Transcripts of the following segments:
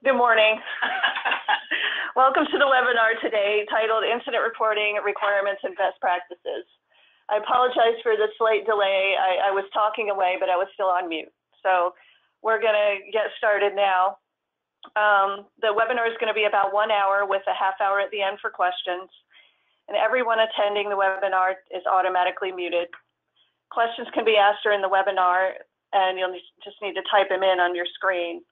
Good morning. Welcome to the webinar today titled Incident Reporting Requirements and Best Practices. I apologize for the slight delay. I was talking away, but I was still on mute. So we're going to get started now. The webinar is going to be about 1 hour with a half hour at the end for questions. And everyone attending the webinar is automatically muted. Questions can be asked during the webinar, and you'll just need to type them in on your screen.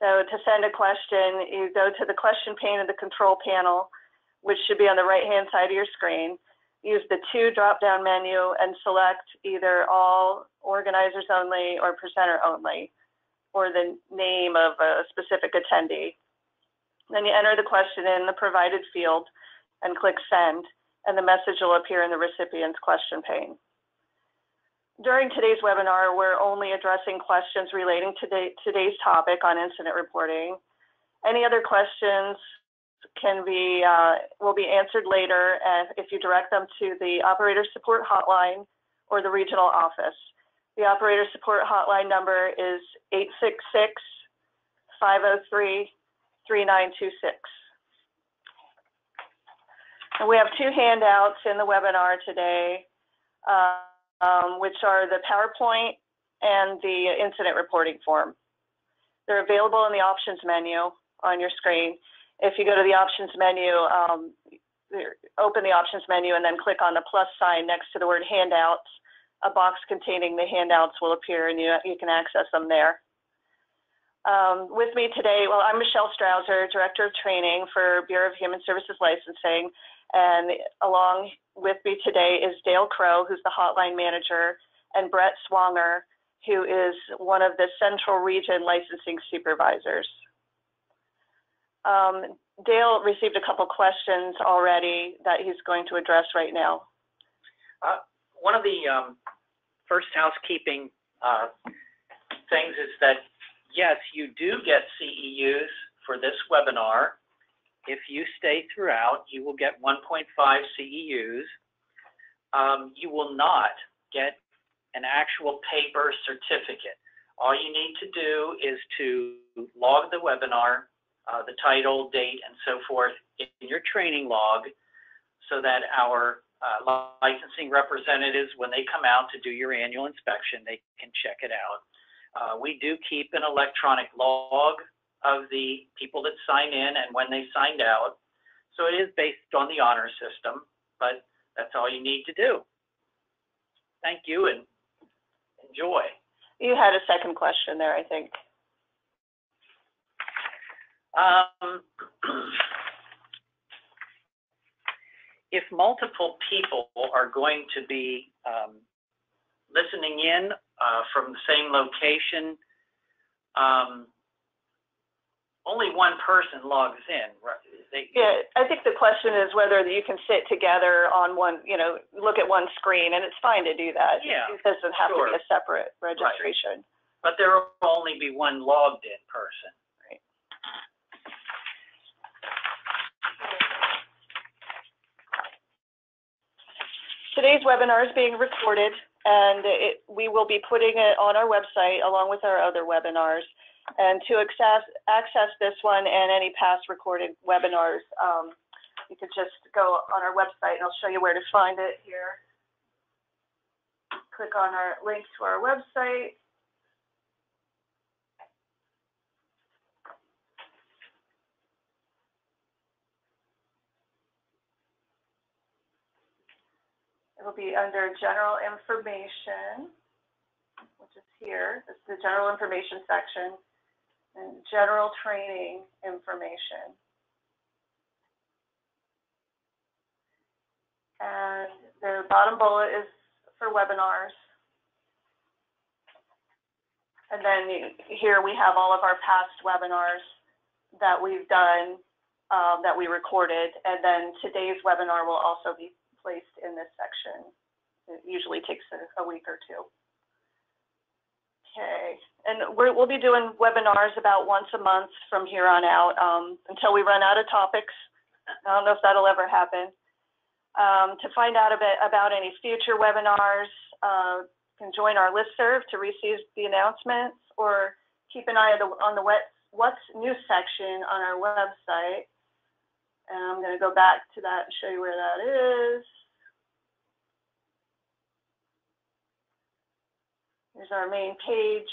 So to send a question, you go to the question pane of the control panel, which should be on the right-hand side of your screen. Use the two drop-down menu and select either all, organizers only, or presenter only, or the name of a specific attendee. Then you enter the question in the provided field and click send, and the message will appear in the recipient's question pane. During today's webinar, we're only addressing questions relating to today's topic on incident reporting. Any other questions will be answered later if you direct them to the operator support hotline or the regional office. The operator support hotline number is 866-503-3926. And we have two handouts in the webinar today. Which are the PowerPoint and the incident reporting form. They're available in the options menu on your screen. If you go to the options menu, open the options menu and then click on the plus sign next to the word handouts, a box containing the handouts will appear and you can access them there. With me today, well, I'm Michelle Strouser, Director of Training for Bureau of Human Services Licensing, and along with me today is Dale Crow, who's the hotline manager, and Brett Swanger, who is one of the Central Region licensing supervisors. Dale received a couple questions already that he's going to address right now. One of the first housekeeping things is that, yes, you do get CEUs for this webinar. If you stay throughout, you will get 1.5 CEUs. You will not get an actual paper certificate. All you need to do is to log the webinar, the title, date, and so forth in your training log so that our licensing representatives, when they come out to do your annual inspection, they can check it out. We do keep an electronic log of the people that sign in and when they signed out. So it is based on the honor system, but that's all you need to do. Thank you and enjoy. You had a second question there, I think. If multiple people are going to be listening in from the same location, only one person logs in. Yeah, I think the question is whether you can sit together on one, look at one screen, and it's fine to do that. Yeah, it doesn't have to be a separate registration. Right. But there will only be one logged in person. Right. Today's webinar is being recorded, and we will be putting it on our website along with our other webinars. And to access this one and any past recorded webinars, you can just go on our website and I'll show you where to find it here. Click on our link to our website. It will be under General Information, which is here. This is the General Information section. And general training information. And the bottom bullet is for webinars. And then here we have all of our past webinars that we've done, that we recorded. And then today's webinar will also be placed in this section. It usually takes a week or two. Okay, and we'll be doing webinars about once a month from here on out until we run out of topics. I don't know if that'll ever happen. To find out a bit about any future webinars, you can join our listserv to receive the announcements, or keep an eye on the What's New section on our website. And I'm going to go back to that and show you where that is. Here's our main page.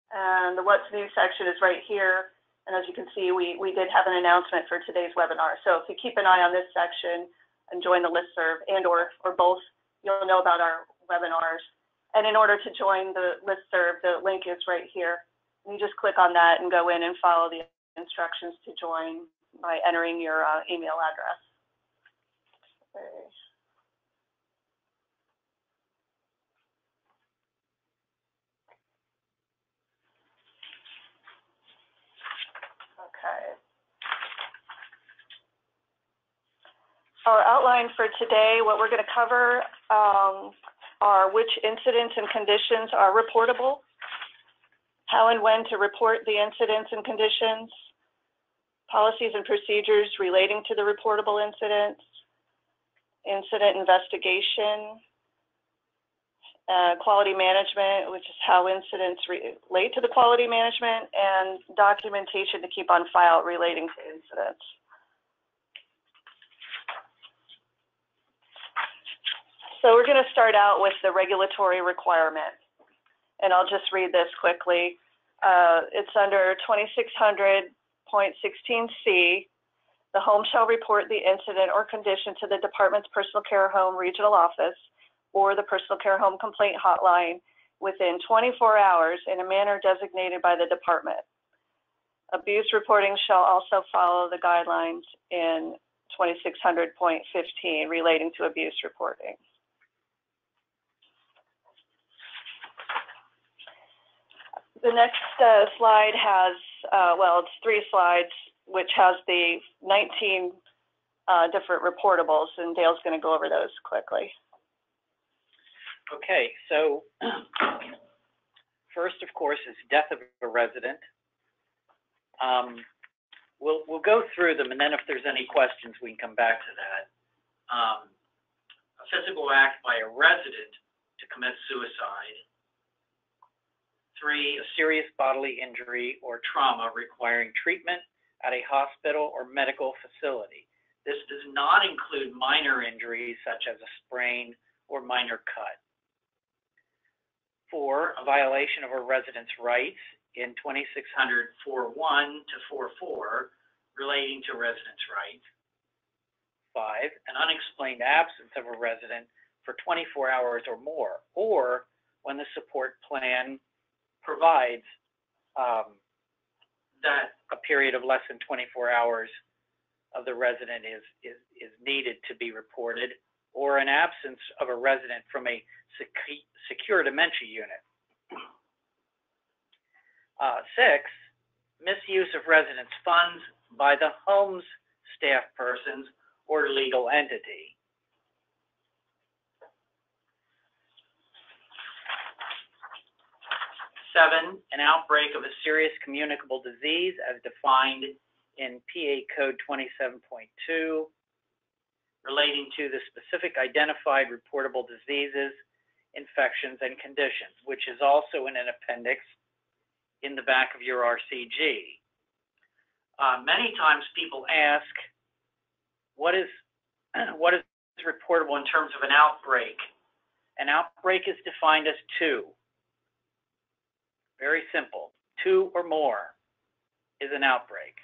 And the What's New section is right here. And as you can see, we did have an announcement for today's webinar. So if you keep an eye on this section and join the listserv and or both, you'll know about our webinars. And in order to join the listserv, the link is right here. And you just click on that and go in and follow the instructions to join by entering your email address. Okay. Okay. Our outline for today, what we're going to cover are which incidents and conditions are reportable, how and when to report the incidents and conditions, policies and procedures relating to the reportable incidents, incident investigation, quality management, which is how incidents relate to the quality management, and documentation to keep on file relating to incidents. So we're going to start out with the regulatory requirement, and I'll just read this quickly. It's under 2600.16C. The home shall report the incident or condition to the department's personal care home regional office or the personal care home complaint hotline within 24 hours in a manner designated by the department. Abuse reporting shall also follow the guidelines in 2600.15 relating to abuse reporting. The next slide has, well, it's 3 slides, which has the 19 different reportables, and Dale's going to go over those quickly. Okay, so first, of course, is death of a resident. We'll go through them, and then if there's any questions, we can come back to that. A physical act by a resident to commit suicide. 3, a serious bodily injury or trauma requiring treatment at a hospital or medical facility. This does not include minor injuries such as a sprain or minor cut. 4, a violation of a resident's rights in 2600.4.1 to 4.4 relating to resident's rights. 5, an unexplained absence of a resident for 24 hours or more, or when the support plan provides that a period of less than 24 hours of the resident is needed to be reported, or an absence of a resident from a secure dementia unit. 6, misuse of residents' funds by the home's staff persons or legal entity. 7, an outbreak of a serious communicable disease as defined in PA Code 27.2, relating to the specific identified reportable diseases, infections, and conditions, which is also in an appendix in the back of your RCG. Many times people ask, what is reportable in terms of an outbreak? An outbreak is defined as 2. Very simple. 2 or more is an outbreak.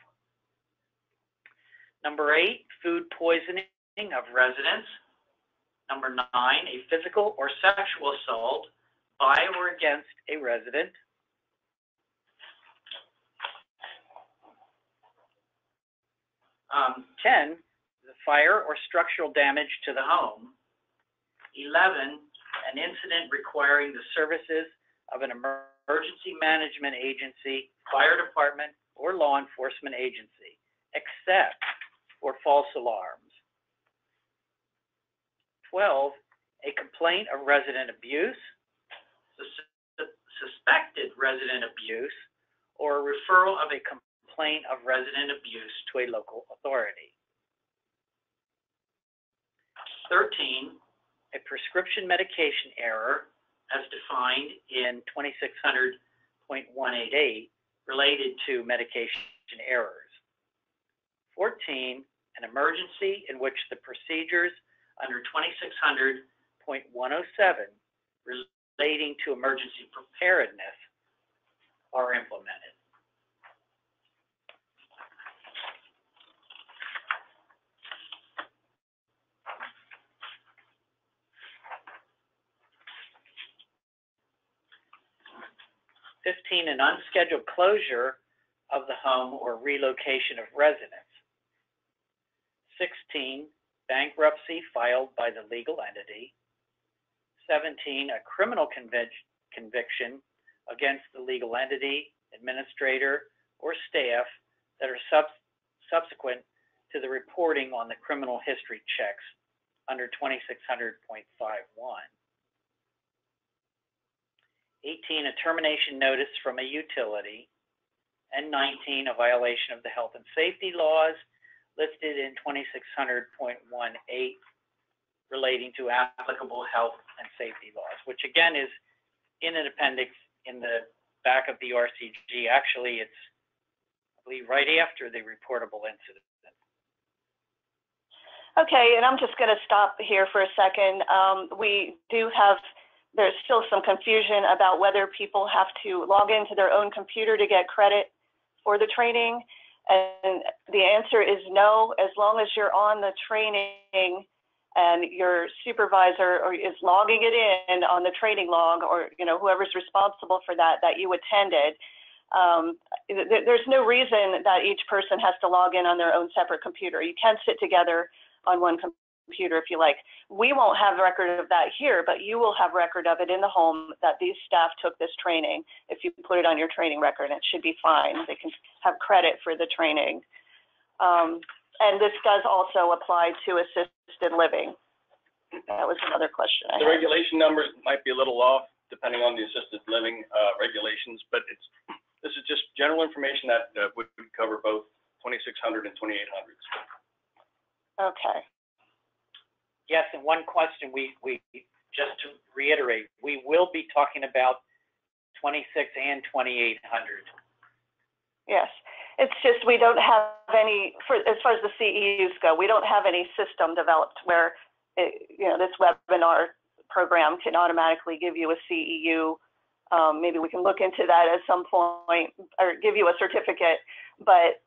Number 8, food poisoning of residents. Number 9, a physical or sexual assault by or against a resident. 10, the fire or structural damage to the home. 11, an incident requiring the services of an emergency management agency, fire department, or law enforcement agency, except for false alarms. 12, a complaint of resident abuse, suspected resident abuse, or a referral of a complaint of resident abuse to a local authority. 13, a prescription medication error as defined in 2600.15 0.188 related to medication errors. 14, an emergency in which the procedures under 2600.107 relating to emergency preparedness are implemented. Fifteen, an unscheduled closure of the home or relocation of residents. 16, bankruptcy filed by the legal entity. 17, a criminal conviction against the legal entity, administrator, or staff that are subsequent to the reporting on the criminal history checks under 2600.51. 18, a termination notice from a utility. And 19, a violation of the health and safety laws listed in 2600.18 relating to applicable health and safety laws, which again is in an appendix in the back of the RCG. Actually, it's, I believe, right after the reportable incident. Okay, and I'm just going to stop here for a second. We do have, there's still some confusion about whether people have to log into their own computer to get credit for the training. And the answer is no, as long as you're on the training and your supervisor is logging it in on the training log, or whoever's responsible for that you attended. There's no reason that each person has to log in on their own separate computer. You can sit together on one computer if you like. We won't have record of that here, but you will have record of it in the home that these staff took this training. If you put it on your training record, it should be fine. They can have credit for the training. And this does also apply to assisted living. That was another question I had. The regulation numbers might be a little off depending on the assisted living regulations, but this is just general information that would cover both 2600 and 2800s. Okay. Yes, and one question we just to reiterate, we will be talking about 26 and 2800. Yes, it's just we don't have any, as far as the CEUs go, we don't have any system developed where this webinar program can automatically give you a CEU. Maybe we can look into that at some point, or give you a certificate. But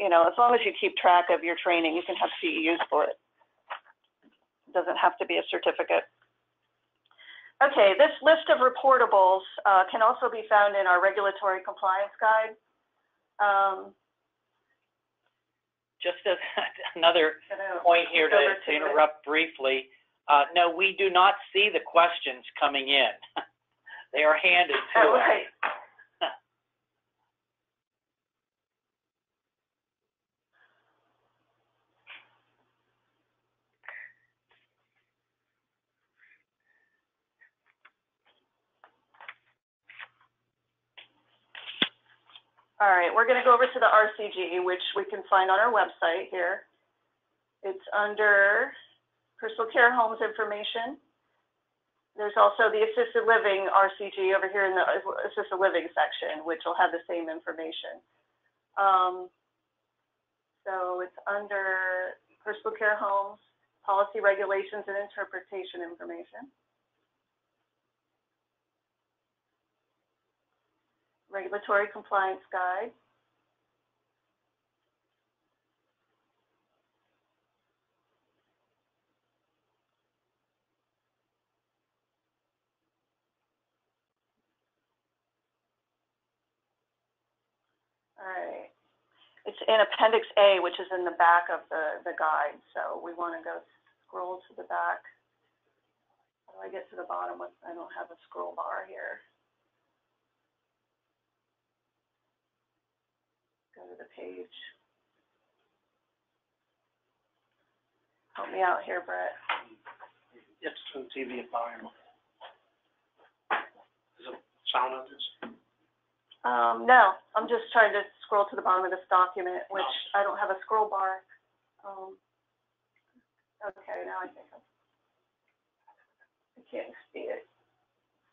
as long as you keep track of your training, you can have CEUs for it. It doesn't have to be a certificate. Okay, this list of reportables can also be found in our regulatory compliance guide. Just as another point here to interrupt briefly, no, we do not see the questions coming in. They are handed to us. Right. All right, we're going to go over to the RCG, which we can find on our website here. It's under personal care homes information. There's also the assisted living RCG over here in the assisted living section, which will have the same information. So it's under personal care homes, policy, regulations, and interpretation information. Regulatory compliance guide. All right. It's in Appendix A, which is in the back of the guide. So we want to go scroll to the back. How do I get to the bottom? I don't have a scroll bar here. Go to the page. Help me out here, Brett. It's on TV environment. Is it sound on this? No, I'm just trying to scroll to the bottom of this document, which I don't have a scroll bar. Okay, now I think I can't see it.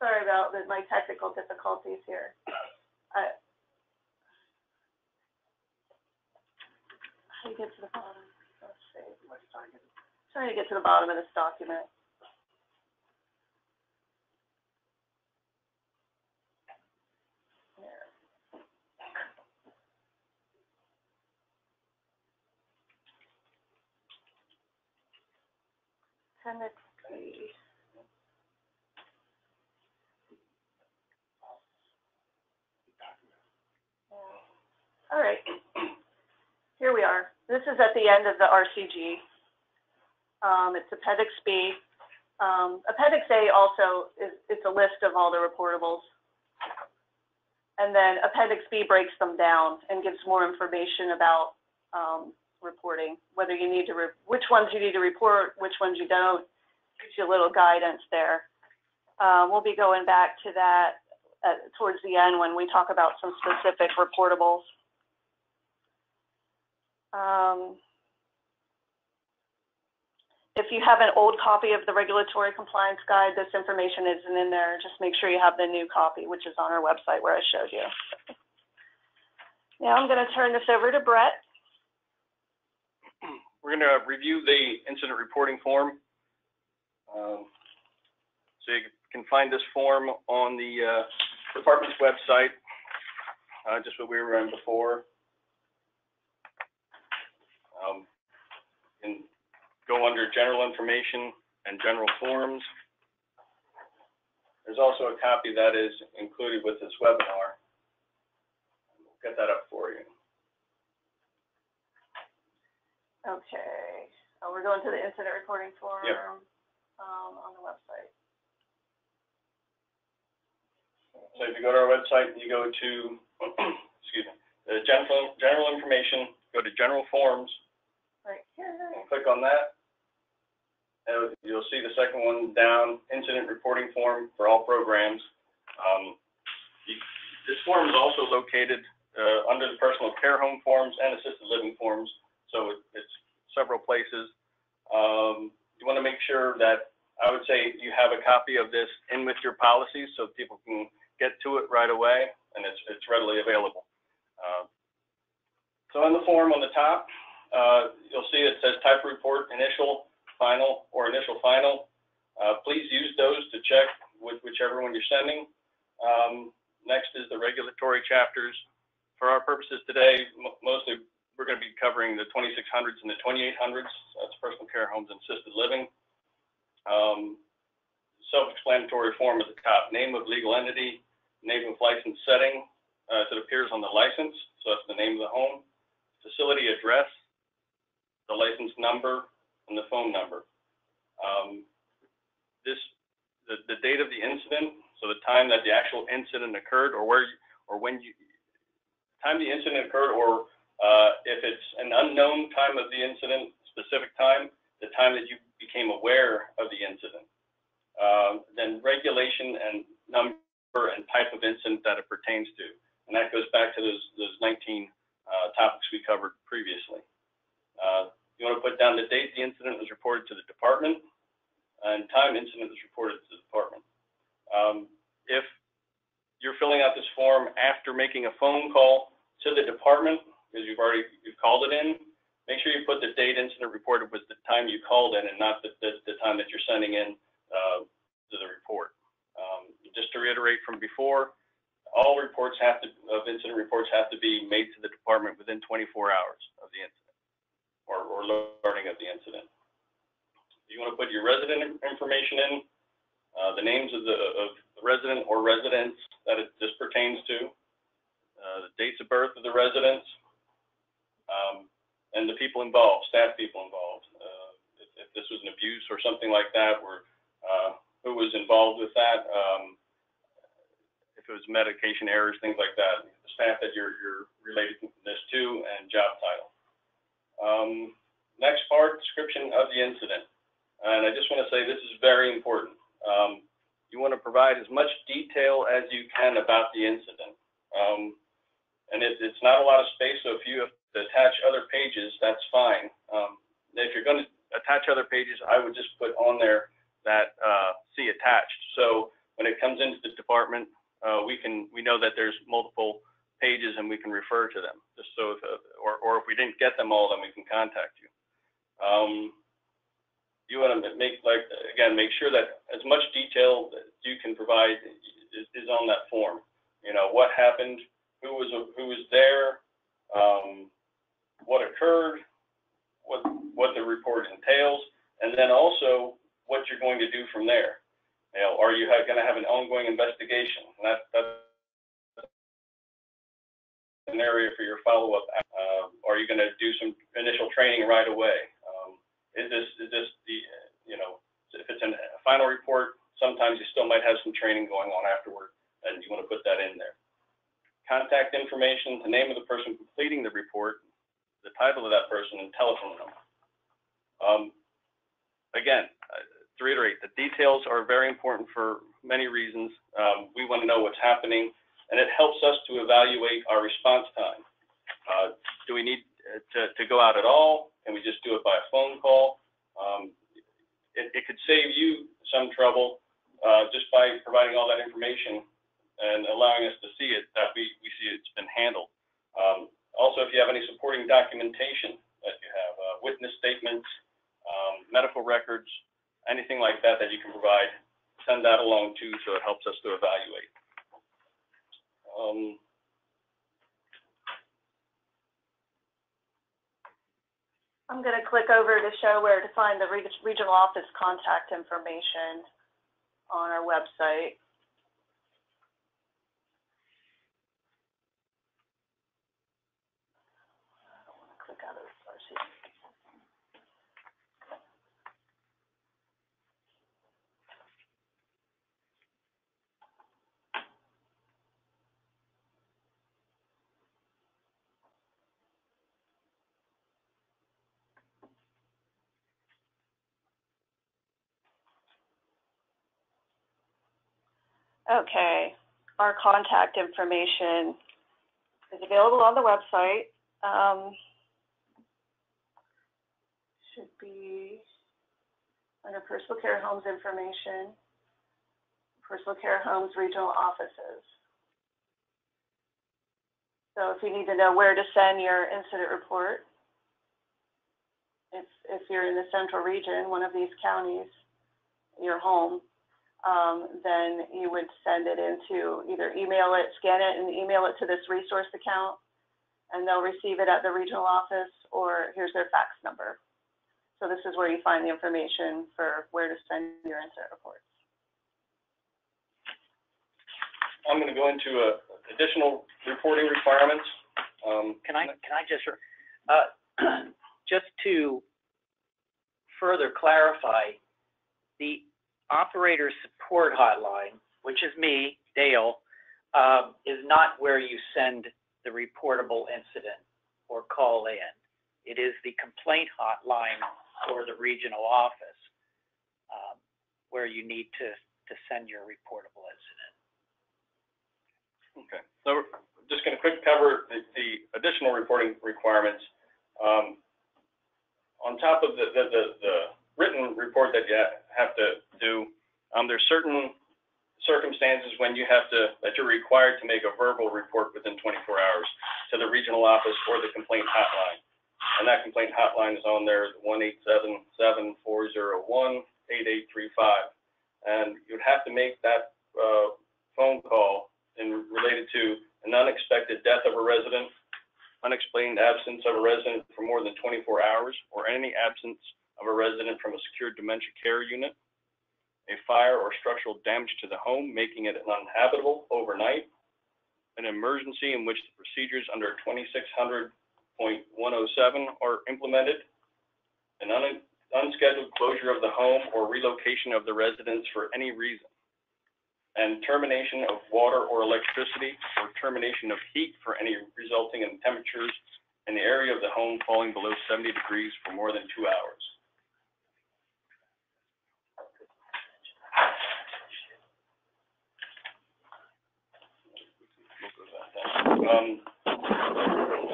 Sorry about my technical difficulties here. How do you get to the bottom? Let's see. Trying to get to the bottom of this document. There. Appendix 3. All right. Here we are. This is at the end of the RCG. It's Appendix B. Appendix A also it's a list of all the reportables. And then Appendix B breaks them down and gives more information about reporting, whether you need to, which ones you need to report, which ones you don't. Gives you a little guidance there. We'll be going back to that towards the end when we talk about some specific reportables. If you have an old copy of the regulatory compliance guide, this information isn't in there. Just make sure you have the new copy, which is on our website where I showed you. Now I'm going to turn this over to Brett. We're going to review the incident reporting form. So you can find this form on the department's website, just what we were in before. And go under general information and general forms. There's also a copy that is included with this webinar. We'll get that up for you. Okay, so we're going to the incident reporting form. Yep. On the website. So if you go to our website and you go to, excuse me, the general information, go to general forms. Right here. And click on that. And you'll see the second one down, incident reporting form for all programs. This form is also located under the personal care home forms and assisted living forms, so it's several places. You want to make sure that, I would say, you have a copy of this in with your policies so people can get to it right away, and it's readily available. So on the form on the top, you'll see it says type report, initial, final, or initial final. Please use those to check with whichever one you're sending. Next is the regulatory chapters. For our purposes today, mostly we're going to be covering the 2600s and the 2800s. That's personal care homes and assisted living. Self-explanatory form at the top. Name of legal entity, name of license setting, as it appears on the license. So that's the name of the home. Facility address, the license number, and the phone number. The date of the incident, so the time that the actual incident occurred, or time the incident occurred, or if it's an unknown time of the incident, specific time, the time that you became aware of the incident. Then regulation and number and type of incident that it pertains to. And that goes back to those 19 topics we covered previously. You want to put down the date the incident was reported to the department and time incident was reported to the department. If you're filling out this form after making a phone call to the department, because you've called it in, make sure you put the date incident reported was the time you called in and not the time that you're sending in to the report. Just to reiterate from before, all reports of incident reports have to be made to the department within 24 hours of the incident or learning of the incident. You want to put your resident information in, the names of the resident or residents that this pertains to, the dates of birth of the residents, and the people involved, staff people involved. If this was an abuse or something like that, or who was involved with that, if it was medication errors, things like that, the staff that you're related this to, and job title. Next part, description of the incident. And I just want to say this is very important. You want to provide as much detail as you can about the incident. And it's not a lot of space, so if you have to attach other pages, that's fine. If you're going to attach other pages, I would just put on there that see attached. So when it comes into the department, we know that there's multiple pages and we can refer to them, just so if, or if we didn't get them all, then we can contact you. You want to make make sure that as much detail that you can provide is on that form. You know, what happened, who was there, what occurred, what the report entails, and then also what you're going to do from there. You know, are you going to have an ongoing investigation? And that's an area for your follow-up. Are you going to do some initial training right away? Is this the, you know, if it's a final report, sometimes you still might have some training going on afterward, and you want to put that in there. Contact information, the name of the person completing the report, the title of that person, and telephone number. Again, to reiterate, the details are very important for many reasons. We want to know what's happening, and it helps us to evaluate our response time. Do we need to go out at all? Can we just do it by a phone call? It could save you some trouble just by providing all that information and allowing us to see it, that we see it's been handled. Also, if you have any supporting documentation that you have, witness statements, medical records, anything like that that you can provide, send that along too, so it helps us to evaluate. I'm going to click over to show where to find the regional office contact information on our website. I don't want to click out of the source here. Okay, our contact information is available on the website. Should be under Personal Care Homes information, Personal Care Homes regional offices. So if you need to know where to send your incident report, if you're in the central region, one of these counties, your home, then you would send it into either email it, scan it, and email it to this resource account, and they'll receive it at the regional office, or here's their fax number. So this is where you find the information for where to send your incident reports. I'm going to go into additional reporting requirements. Can I just just to further clarify, the operator support hotline, which is me, Dale, is not where you send the reportable incident or call in. It is the complaint hotline for the regional office where you need to send your reportable incident. Okay, so we're just going to quick cover the additional reporting requirements. On top of the written report that you have to do, there's certain circumstances when that you're required to make a verbal report within 24 hours to the regional office or the complaint hotline. And that complaint hotline is on there, 1-877-401-8835. And you would have to make that phone call related to an unexpected death of a resident, unexplained absence of a resident for more than 24 hours, or any absence of a resident from a secured dementia care unit, a fire or structural damage to the home, making it uninhabitable overnight, an emergency in which the procedures under 2600.107 are implemented, an unscheduled closure of the home or relocation of the residents for any reason, and termination of water or electricity, or termination of heat for any resulting in temperatures in the area of the home falling below 70 degrees for more than 2 hours.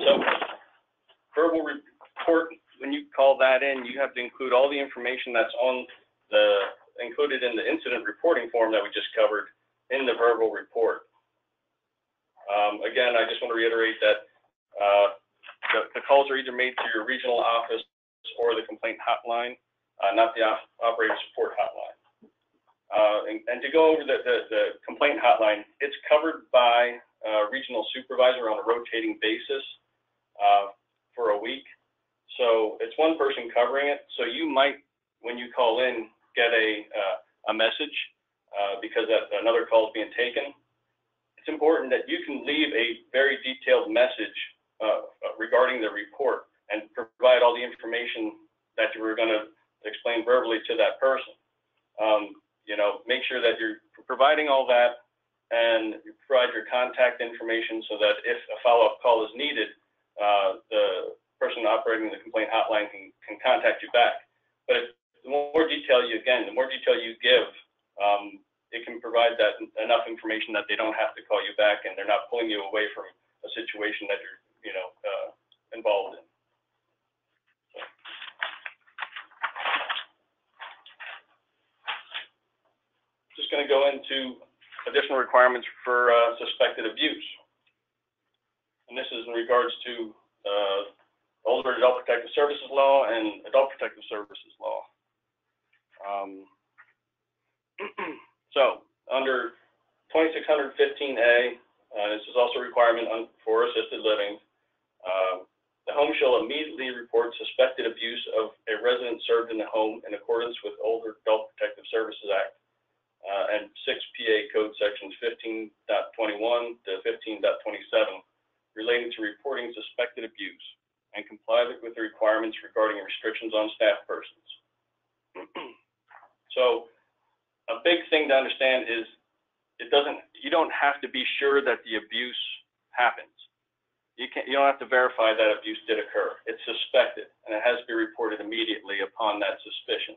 So verbal report, when you call that in, you have to include all the information that's included in the incident reporting form that we just covered in the verbal report. Again, I just want to reiterate that the calls are either made to your regional office or the complaint hotline, not the operator support hotline. And to go over the complaint hotline, it's covered by a regional supervisor on a rotating basis for a week. So it's one person covering it. So you might, when you call in, get a message because another call is being taken. It's important that you can leave a very detailed message regarding the report and provide all the information that you were going to explain verbally to that person. You know, make sure that you're providing all that and you provide your contact information so that if a follow-up call is needed, the person operating the complaint hotline can contact you back. But the more detail you give, it can provide that enough information that they don't have to call you back and they're not pulling you away from a situation that you're, involved in. So. Just going to go into additional requirements for suspected abuse. And this is in regards to older Adult Protective Services Law and Adult Protective Services Law. So under 2615A, this is also a requirement for assisted living. The home shall immediately report suspected abuse of a resident served in the home in accordance with Older Adult Protective Services Act and 6 PA Code Sections 15.21 to 15.27 relating to reporting suspected abuse and comply with the requirements regarding restrictions on staff persons. So a big thing to understand is you don't have to be sure that the abuse happens. You don't have to verify that abuse did occur. It's suspected, and it has to be reported immediately upon that suspicion.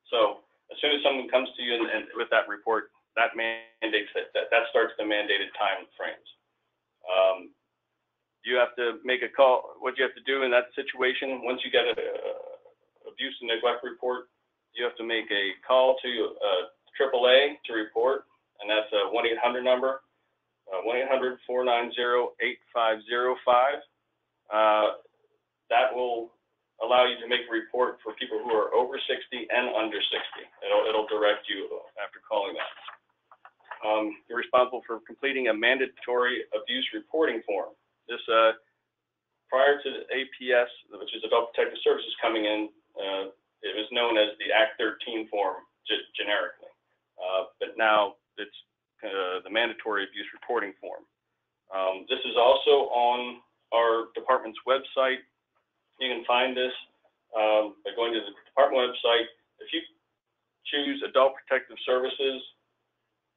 So as soon as someone comes to you and with that report, that mandates that starts the mandated time frames. You have to make a call. What you have to do in that situation, once you get an abuse and neglect report, you have to make a call to AAA to report, and that's a 1-800 number. 1-800-490-8505. That will allow you to make a report for people who are over 60 and under 60. It'll direct you after calling that. You're responsible for completing a mandatory abuse reporting form. This, prior to the APS, which is Adult Protective Services coming in, it was known as the Act 13 form generically, but now it's the mandatory abuse reporting form. This is also on our department's website. You can find this by going to the department website. If you choose Adult Protective Services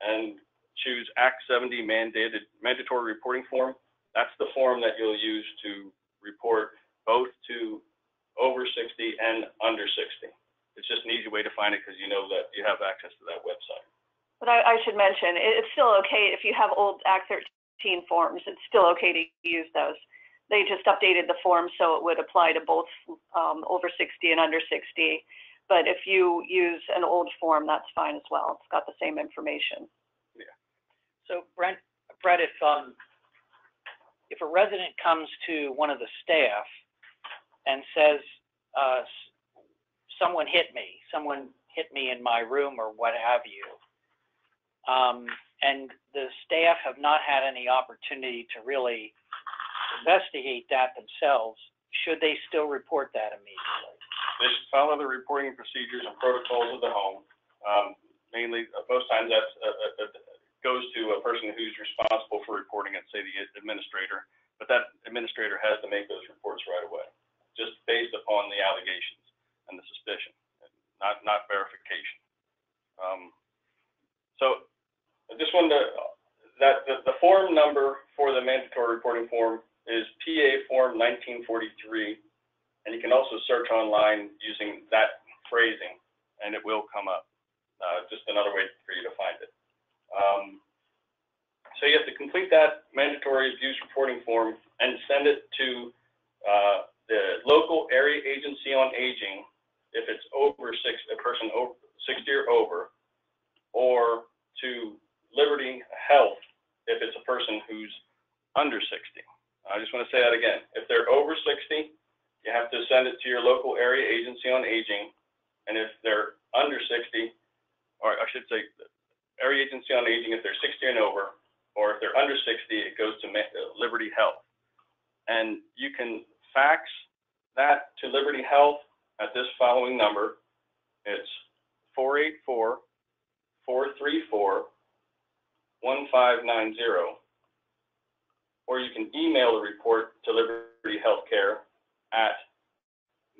and choose Act 70 mandatory reporting form, that's the form that you'll use to report both to over 60 and under 60. It's just an easy way to find it because you know that you have access to that website. But I should mention, it's still okay if you have old Act 13 forms, it's still okay to use those. They just updated the form so it would apply to both over 60 and under 60. But if you use an old form, that's fine as well. It's got the same information. Yeah. So Brett, if a resident comes to one of the staff and says, someone hit me in my room or what have you, and the staff have not had any opportunity to really investigate that themselves, should they still report that immediately? They should follow the reporting procedures and protocols of the home. Mainly, most times that goes to a person who's responsible for reporting it, say the administrator, but that administrator has to make those reports right away, just based upon the allegations and the suspicion, not verification. So I just wanted to, the form number for the mandatory reporting form is PA Form 1943, and you can also search online using that phrasing, and it will come up. Just another way for you to find it. So you have to complete that mandatory abuse reporting form and send it to the local area agency on aging if it's over a person over 60 or over, or to Liberty Health if it's a person going to say that again. If they're over 60, you have to send it to your local area agency on aging. And if they're under 60, or I should say area agency on aging if they're 60 and over, or if they're under 60, it goes to Liberty Health. And you can fax that to Liberty Health at this following number. It's 484-434-1590. Or you can email the report to Liberty Healthcare at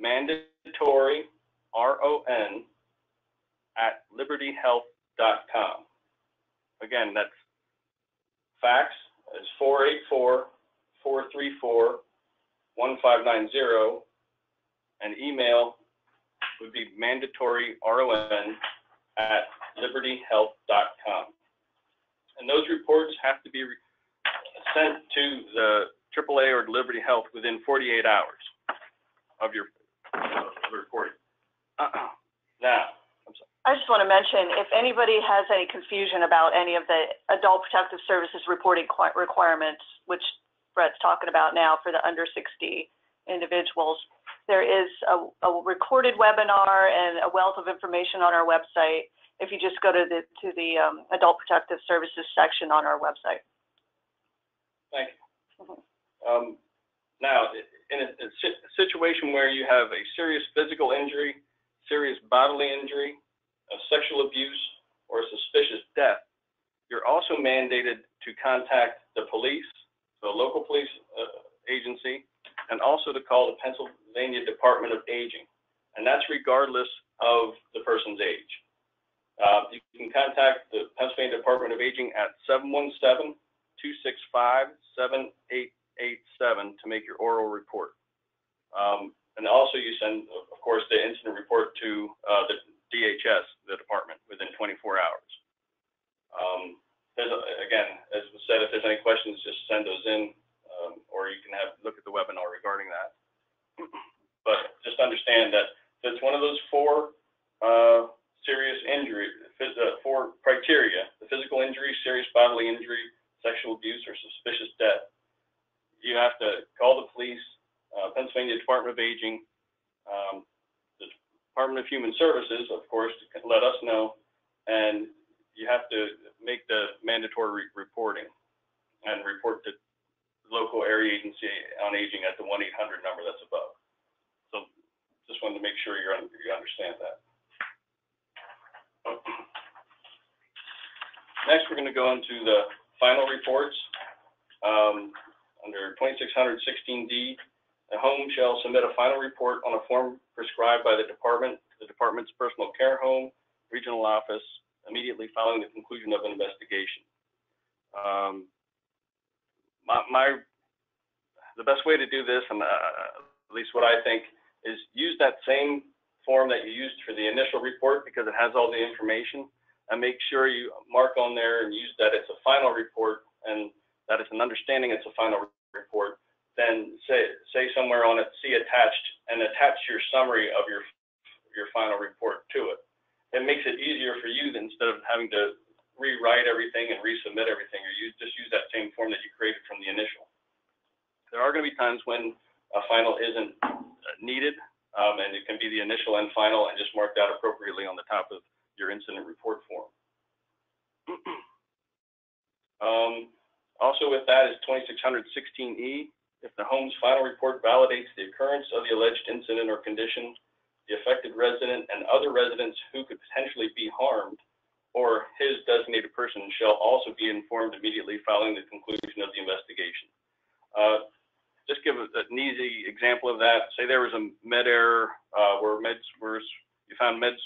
mandatoryron@libertyhealth.com. Again, that's fax is 484-434-1590, and email would be mandatoryron@libertyhealth.com. And those reports have to be sent to the AAA or Liberty Health within 48 hours of your reporting. Now, I'm sorry. I just want to mention, if anybody has any confusion about any of the Adult Protective Services reporting requirements, which Brett's talking about now for the under 60 individuals, there is a recorded webinar and a wealth of information on our website if you just go to the Adult Protective Services section on our website. Thank you. Now, in a situation where you have a serious physical injury, serious bodily injury, a sexual abuse, or a suspicious death, you're also mandated to contact the police, the local police agency, and also to call the Pennsylvania Department of Aging. And that's regardless of the person's age. You can contact the Pennsylvania Department of Aging at 717-265-7887 to make your oral report. And also you send, of course, the incident report to the DHS, the department, within 24 hours. Again, as was said, if there's any questions, just send those in, or you can look at the webinar regarding that. But just understand that if it's one of those four serious injury, four criteria: the physical injury, serious bodily injury, sexual abuse, or suspicious death, you have to call the police, Pennsylvania Department of Aging, the Department of Human Services, of course, to let us know, and you have to make the mandatory reporting and report to the local area agency on aging at the 1-800 number that's above. So just wanted to make sure you understand that. Next, we're going to go into the final reports. Under 2616D, the home shall submit a final report on a form prescribed by the department to the department's personal care home, regional office, immediately following the conclusion of an investigation. The best way to do this, and at least what I think, is use that same form that you used for the initial report, because it has all the information, and make sure you mark on there and use that it's a final report and that it's an understanding it's a final report. Then say somewhere on it, see attached, and attach your summary of your final report to it. It makes it easier for you than, instead of having to rewrite everything and resubmit everything, or just use that same form that you created from the initial. There are going to be times when a final isn't needed, and it can be the initial and final, and just mark that appropriately on the top of your incident report form. Also with that is 2616E. If the home's final report validates the occurrence of the alleged incident or condition, the affected resident and other residents who could potentially be harmed, or his designated person, shall also be informed immediately following the conclusion of the investigation. Just give an easy example of that. Say there was a med error where you found meds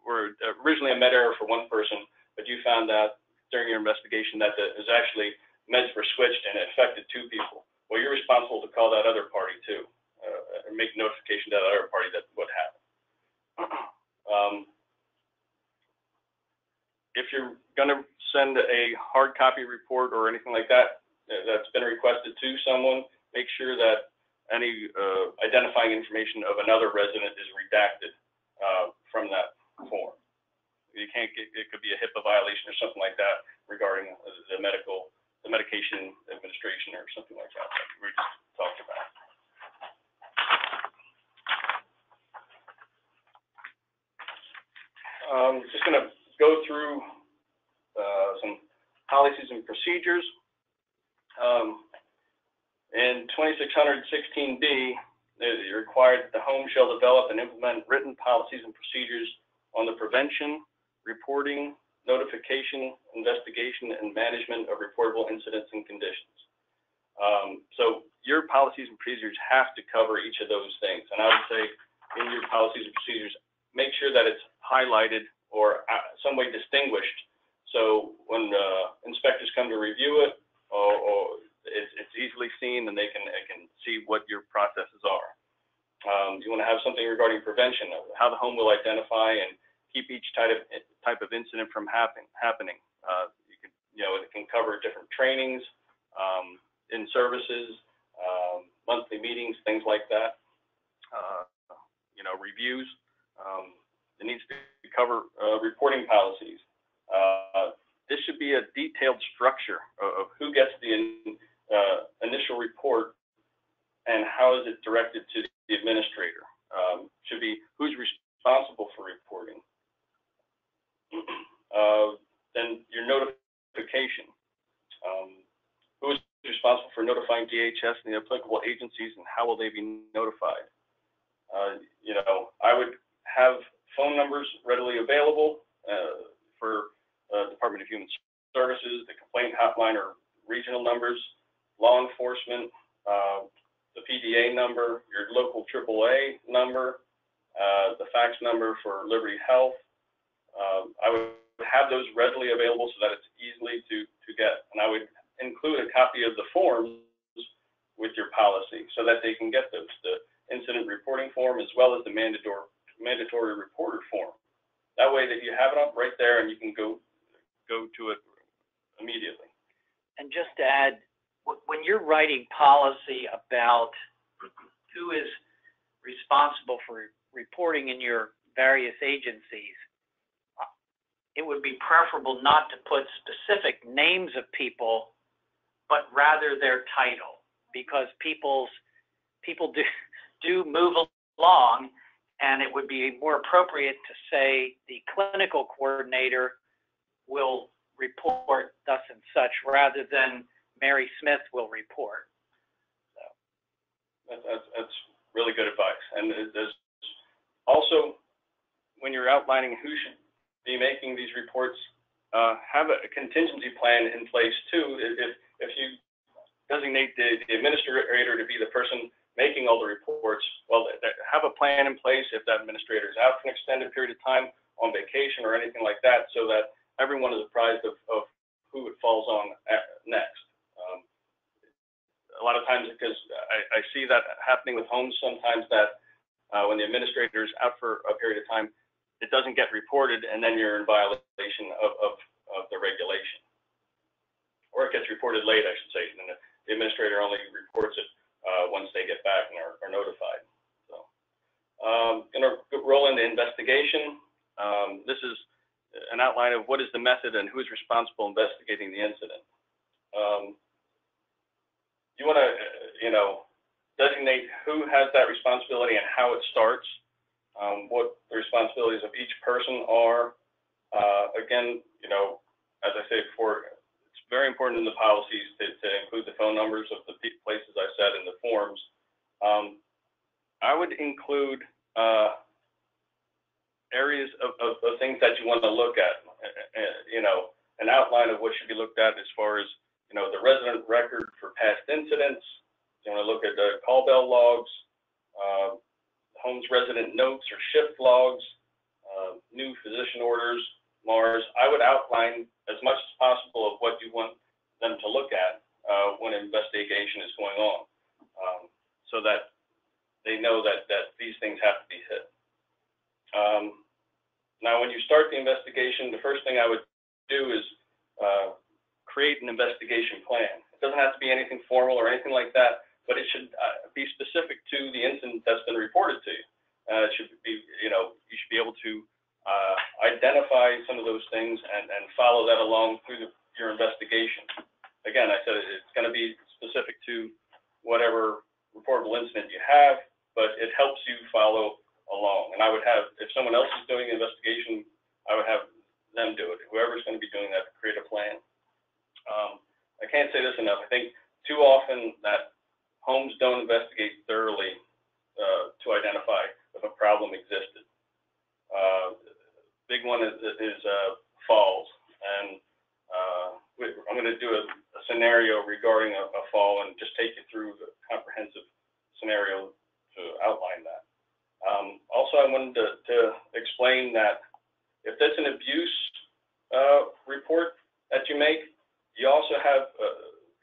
were originally a med error for one person, but you found out during your investigation that actually meds were switched and it affected two people. Well, you're responsible to call that other party too, and make notification to that other party that what happened. If you're going to send a hard copy report or anything like that that's been requested to someone, make sure that any identifying information of another resident is redacted from that form. You can't get, it could be a HIPAA violation or something like that regarding the medication administration or something like that we were just talking Just going to go through some policies and procedures. In 2616B, you're required that the home shall develop and implement written policies and procedures on the prevention, reporting, notification, investigation, and management of reportable incidents and conditions. So your policies and procedures have to cover each of those things. And I would say in your policies and procedures, make sure that it's highlighted or some way distinguished. So when inspectors come to review it, or it's easily seen and they can see what your processes are. You want to have something regarding prevention, how the home will identify and keep each type of incident from happening. It can cover different trainings, in services, monthly meetings, things like that. Reviews. It needs to cover reporting policies. This should be a detailed structure of who gets the initial report and how is it directed to the administrator. Should be who's responsible for reporting. Then your notification. Who is responsible for notifying DHS and the applicable agencies, and how will they be notified? I would have phone numbers readily available for Department of Human Services, the complaint hotline or regional numbers, law enforcement, the PDA number, your local AAA number, the fax number for Liberty Health. I would have those readily available so that it's easily to get. And I would include a copy of the forms with your policy so that they can get those, the incident reporting form as well as the mandatory reporter form. That way that you have it up right there and you can go to it immediately. And just to add, when you're writing policy about who is responsible for reporting in your various agencies, it would be preferable not to put specific names of people, but rather their title, because people do move along, and it would be more appropriate to say the clinical coordinator will report thus and such, rather than Mary Smith will report. So. That's really good advice. And there's also, when you're outlining who should be making these reports, have a contingency plan in place too. If you designate the administrator to be the person making all the reports, well, have a plan in place if that administrator is out for an extended period of time on vacation or anything like that, so that everyone is apprised of who it falls on next. A lot of times, because I see that happening with homes sometimes, that when the administrator is out for a period of time, it doesn't get reported, and then you're in violation of the regulation. Or it gets reported late, I should say, and the administrator only reports it once they get back and are notified. So, going to roll into investigation. This is an outline of what is the method and who is responsible investigating the incident. You want to, designate who has that responsibility and how it starts, what the responsibilities of each person are. Again, as I said before, it's very important in the policies to include the phone numbers of the places I said in the forms. I would include areas of things that you want to look at, an outline of what should be looked at as far as, the resident record for past incidents. You want to look at the call bell logs, home's resident notes or shift logs, new physician orders, MARs. I would outline as much as possible of what you want them to look at when an investigation is going on, so that they know that these things have to be hit. Now, when you start the investigation, the first thing I would do is create an investigation plan. It doesn't have to be anything formal or anything like that, but it should be specific to the incident that's been reported to you. It should be, you should be able to identify some of those things and follow that along through your investigation. Again, I said it's going to be specific to whatever reportable incident you have, but it helps you follow along. And I would have, if someone else is doing the investigation I would have them do it. Whoever's going to be doing that, create a plan. I can't say this enough. I think too often that homes don't investigate thoroughly to identify if a problem existed. Big one is falls, and I'm going to do a scenario regarding a fall and just take you through the comprehensive scenario to outline that. Also, I wanted to explain that if that's an abuse report that you make, you also have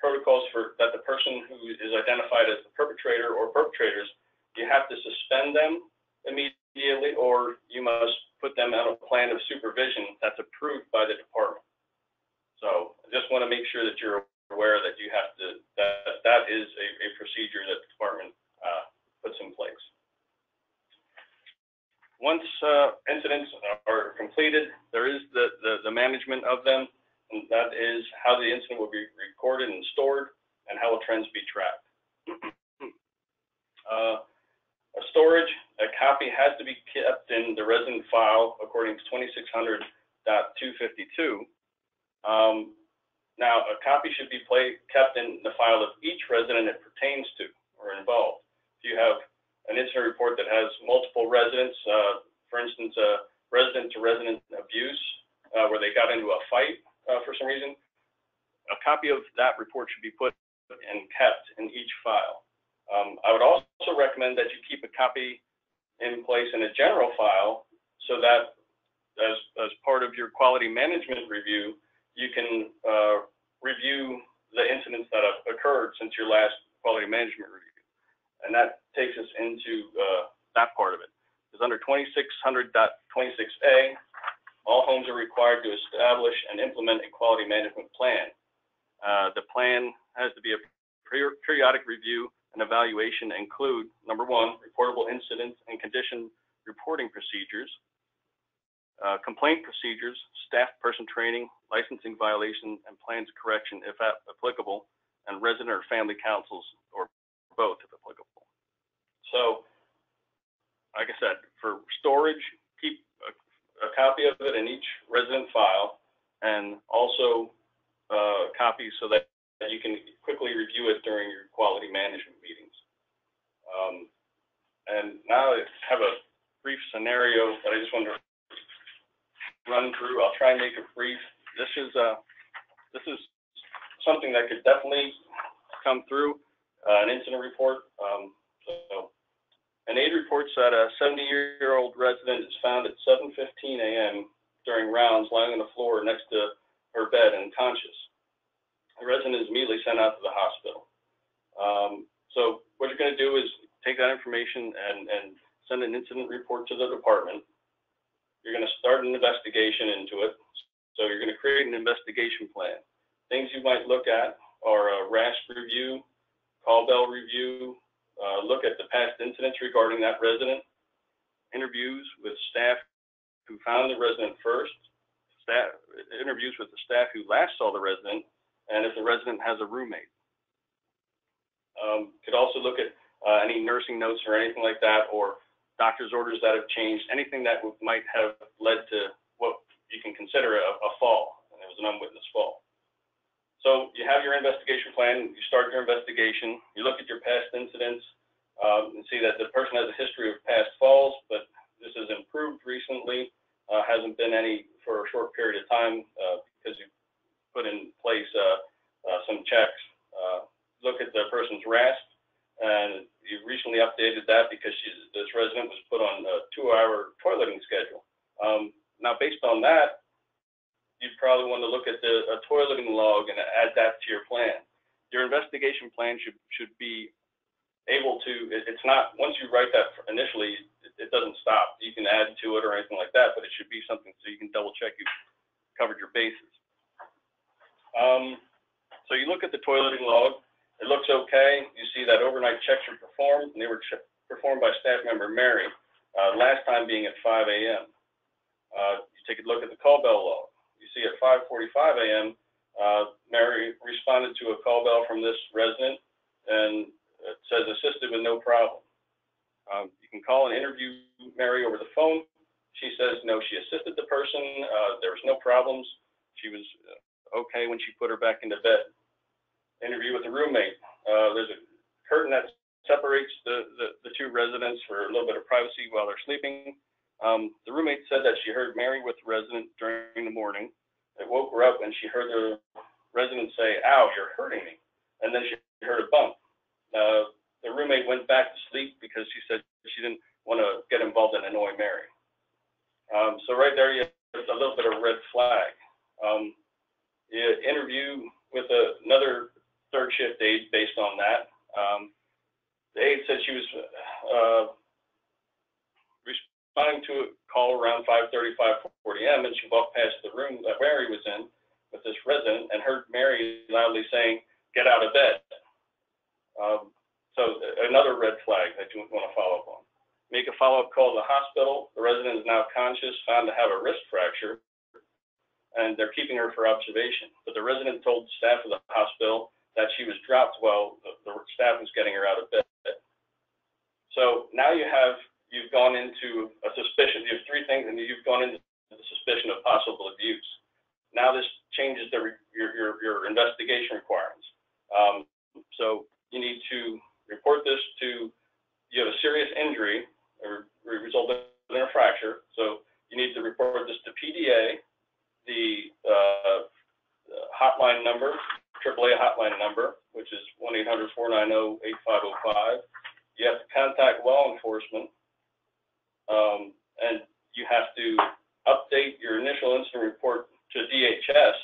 protocols for that the person who is identified as the perpetrator or perpetrators, you have to suspend them immediately, or you must put them on a plan of supervision that's approved by the department. So I just want to make sure that you're aware that you have to, that is a procedure that the department puts in place. Once incidents are completed, there is the management of them, and that is how the incident will be recorded and stored, and how will trends be tracked. Storage, a copy has to be kept in the resident file according to 2600.252. Now, a copy should be kept in the file of each resident it pertains to or involved. If you have an incident report that has multiple residents, for instance, resident-to-resident abuse, where they got into a fight for some reason, a copy of that report should be put and kept in each file. I would also recommend that you keep a copy in place in a general file so that as part of your quality management review, you can review the incidents that have occurred since your last quality management review. And that takes us into that part of it. Because under 2600.26a, all homes are required to establish and implement a quality management plan. The plan has to be a periodic review and evaluation include, number one, reportable incidents and condition reporting procedures, complaint procedures, staff person training, licensing violation, and plans of correction if applicable, and resident or family councils, or both if applicable. So, like I said, for storage, keep a copy of it in each resident file, and also copies so that you can quickly review it during your quality management meetings. And now I have a brief scenario that I just want to run through. I'll try and make it brief. This is something that could definitely come through an incident report. So an aide reports that a 70-year-old resident is found at 7:15 a.m. during rounds lying on the floor next to her bed unconscious. The resident is immediately sent out to the hospital. So what you're going to do is take that information and send an incident report to the department. You're going to start an investigation into it. So you're going to create an investigation plan. Things you might look at are a RASP review, call bell review, look at the past incidents regarding that resident, interviews with staff who found the resident first, interviews with the staff who last saw the resident, and if the resident has a roommate. Could also look at any nursing notes or anything like that, or doctor's orders that have changed, anything that might have led to what you can consider a fall, and it was an unwitnessed fall. So you have your investigation plan, you start your investigation, you look at your past incidents, and see that the person has a history of past falls, but this has improved recently, hasn't been any for a short period of time because you put in place some checks. Look at the person's RASP, and you recently updated that because this resident was put on a 2-hour toileting schedule. Now, based on that, you'd probably want to look at a toileting log and add that to your plan. Your investigation plan should be able to, it's not, once you write that initially, it doesn't stop. You can add to it or anything like that, but it should be something so you can double check you've covered your bases. So you look at the toileting log, it looks okay. You see that overnight checks were performed, and they were performed by staff member Mary, last time being at 5 a.m. You take a look at the call bell log. You see at 5:45 a.m., Mary responded to a call bell from this resident, and it says assisted with no problem. You can call and interview Mary over the phone, She says, no, she assisted the person. There was no problems. She was okay when she put her back into bed. Interview with the roommate. There's a curtain that separates the two residents for a little bit of privacy while they're sleeping. The roommate said that she heard Mary with the resident during the morning. It woke her up and she heard the resident say, ow, you're hurting me. And then she heard a bump. The roommate went back to sleep because she said she didn't want to get involved and annoy Mary. So right there, you have a little bit of red flag. You interview with another third shift aide based on that. The aide said she was responding to a call around 5:30, 5:40 a.m. and she walked past the room that Mary was in with this resident and heard Mary loudly saying, get out of bed. So another red flag that you want to follow up on. Make a follow-up call to the hospital. The resident is now conscious, found to have a wrist fracture, and they're keeping her for observation. But the resident told the staff of the hospital that she was dropped while the staff was getting her out of bed. So now you've gone into a suspicion. You have three things, and you've gone into the suspicion of possible abuse. Now this changes your investigation requirements. So you need to report this to, you have a serious injury or resulted in a fracture. So you need to report this to PDA, the hotline number, AAA hotline number, which is 1-800-490-8505. You have to contact law enforcement, and you have to update your initial incident report to DHS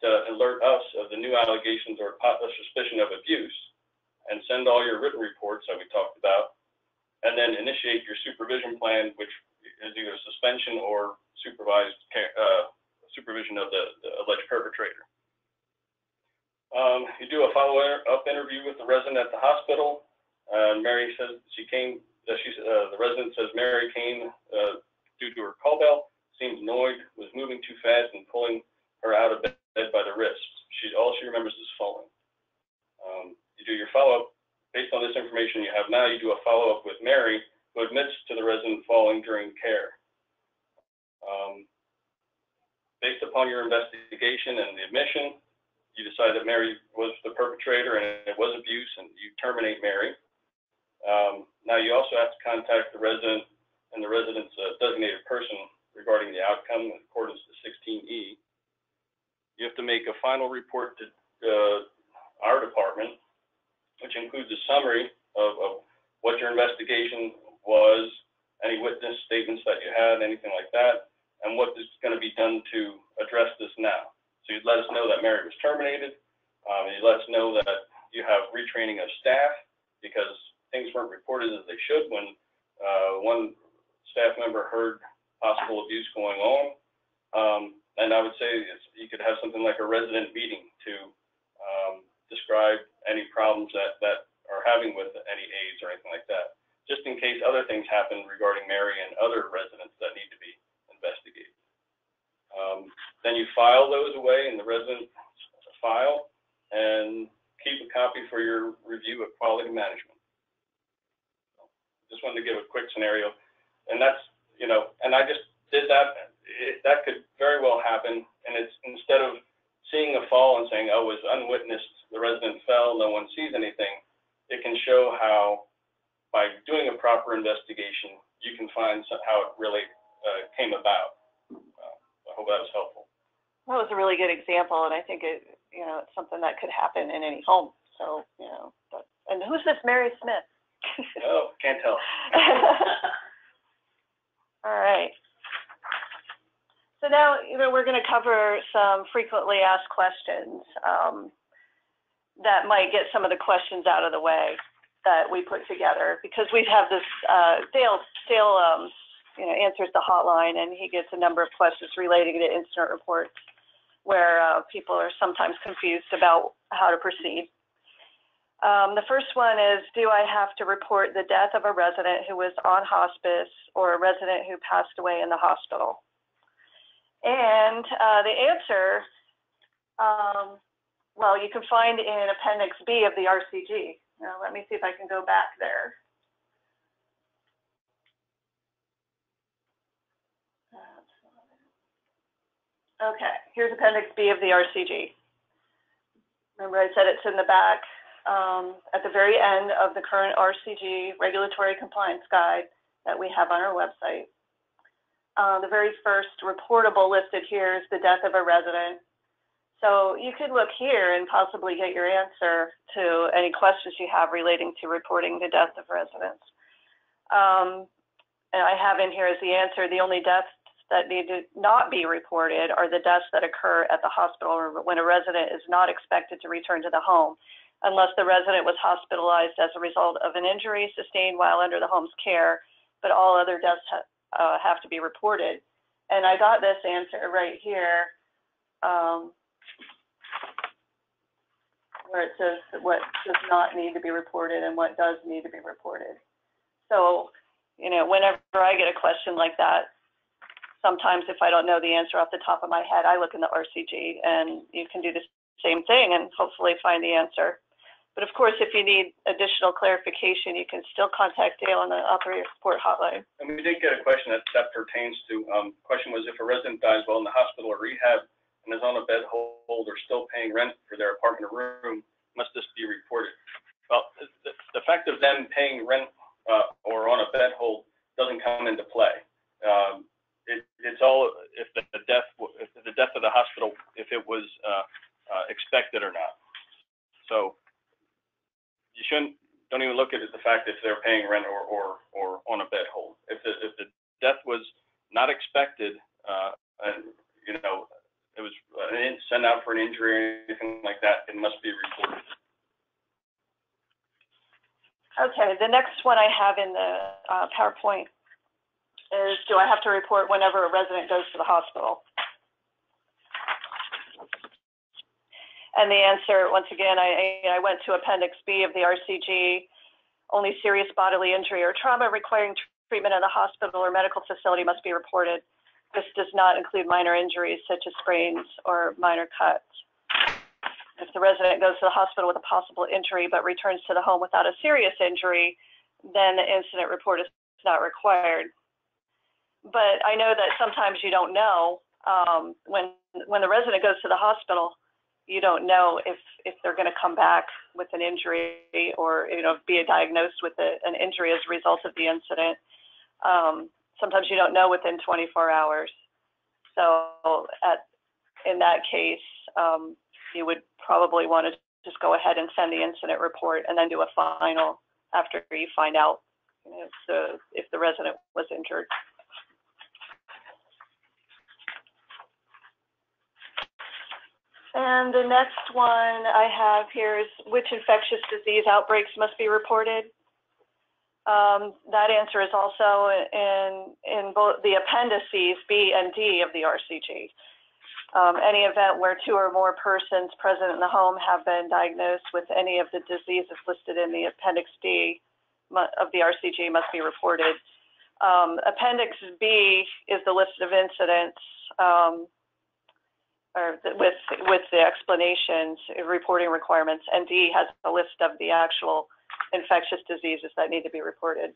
to alert us of the new allegations or suspicion of abuse, and send all your written reports that we talked about, and then initiate your supervision plan, which is either suspension or supervised supervision of the alleged perpetrator. You do a follow-up interview with the resident at the hospital. Mary says the resident says Mary came due to her call bell, seemed annoyed, was moving too fast and pulling her out of bed by the wrists. All she remembers is falling. You do your follow-up. Based on this information you have now, you do a follow-up with Mary, who admits to the resident falling during care. Based upon your investigation and the admission, you decide that Mary was the perpetrator and it was abuse, and you terminate Mary. Now you also have to contact the resident and the resident's designated person regarding the outcome in accordance to 16E. You have to make a final report to our department, which includes a summary of what your investigation was, any witness statements that you had, anything like that, and what is going to be done to address this now. So you'd let us know that Mary was terminated. You let us know that you have retraining of staff because things weren't reported as they should when one staff member heard possible abuse going on. And I would say you could have something like a resident meeting to describe any problems that are having with any aides or anything like that, just in case other things happen regarding Mary and other residents that need to be investigated. Then you file those away in the resident file and keep a copy for your review at quality management. Just wanted to give a quick scenario, and that's, and I just did that. That could very well happen, and it's instead of seeing a fall and saying, oh, it was unwitnessed, the resident fell, no one sees anything, it can show how, by doing a proper investigation, you can find how it really came about. I hope that was helpful. That was a really good example, and I think it's something that could happen in any home. So, and who's this Mary Smith? Oh, can't tell. All right. So now, we're going to cover some frequently asked questions that might get some of the questions out of the way that we put together, because we have this, Dale answers the hotline, and he gets a number of questions relating to incident reports where people are sometimes confused about how to proceed. The first one is, do I have to report the death of a resident who was on hospice or a resident who passed away in the hospital? And the answer, well, you can find in Appendix B of the RCG. Now, let me see if I can go back there. Okay, here's Appendix B of the RCG. Remember I said it's in the back, at the very end of the current RCG Regulatory Compliance Guide that we have on our website. The very first reportable listed here is the death of a resident. So you could look here and possibly get your answer to any questions you have relating to reporting the death of residents. And I have in here as the answer, the only deaths that need to not be reported are the deaths that occur at the hospital or when a resident is not expected to return to the home, unless the resident was hospitalized as a result of an injury sustained while under the home's care, but all other deaths have to be reported. And I got this answer right here, where it says what does not need to be reported and what does need to be reported. So, you know, whenever I get a question like that, sometimes if I don't know the answer off the top of my head, I look in the RCG, and you can do the same thing and hopefully find the answer. But of course, if you need additional clarification, you can still contact Dale on the operator support hotline. And we did get a question that pertains to, question was if a resident dies while in the hospital or rehab and is on a bed hold or still paying rent for their apartment or room, must this be reported? Well, the fact of them paying rent or on a bed hold doesn't come into play. It's all if the death of the hospital, if it was expected or not. So you don't even look at the fact if they're paying rent or on a bed hold. If the death was not expected, and you know it was sent out for an injury or anything like that, it must be reported. Okay, the next one I have in the PowerPoint is, do I have to report whenever a resident goes to the hospital? And the answer, once again, I went to Appendix B of the RCG. Only serious bodily injury or trauma requiring treatment in a hospital or medical facility must be reported. This does not include minor injuries such as sprains or minor cuts. If the resident goes to the hospital with a possible injury but returns to the home without a serious injury, then the incident report is not required. But I know that sometimes you don't know, when the resident goes to the hospital, you don't know if they're going to come back with an injury or, you know, be diagnosed with an injury as a result of the incident. Sometimes you don't know within 24 hours. So in that case, you would probably want to just go ahead and send the incident report and then do a final after you find out, you know, if the resident was injured. And the next one I have here is which infectious disease outbreaks must be reported. That answer is also in both the appendices B and D of the RCG. Any event where 2 or more persons present in the home have been diagnosed with any of the diseases listed in the Appendix D of the RCG must be reported. Appendix B is the list of incidents with the explanations, reporting requirements, and D has a list of the actual infectious diseases that need to be reported.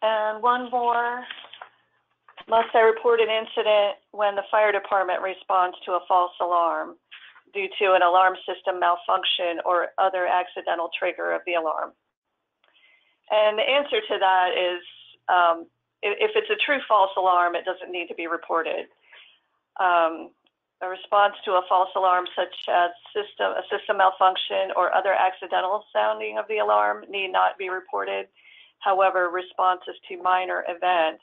And one more, must I report an incident when the fire department responds to a false alarm due to an alarm system malfunction or other accidental trigger of the alarm? And the answer to that is, if it's a true false alarm, it doesn't need to be reported. A response to a false alarm such as a system malfunction or other accidental sounding of the alarm need not be reported. However, responses to minor events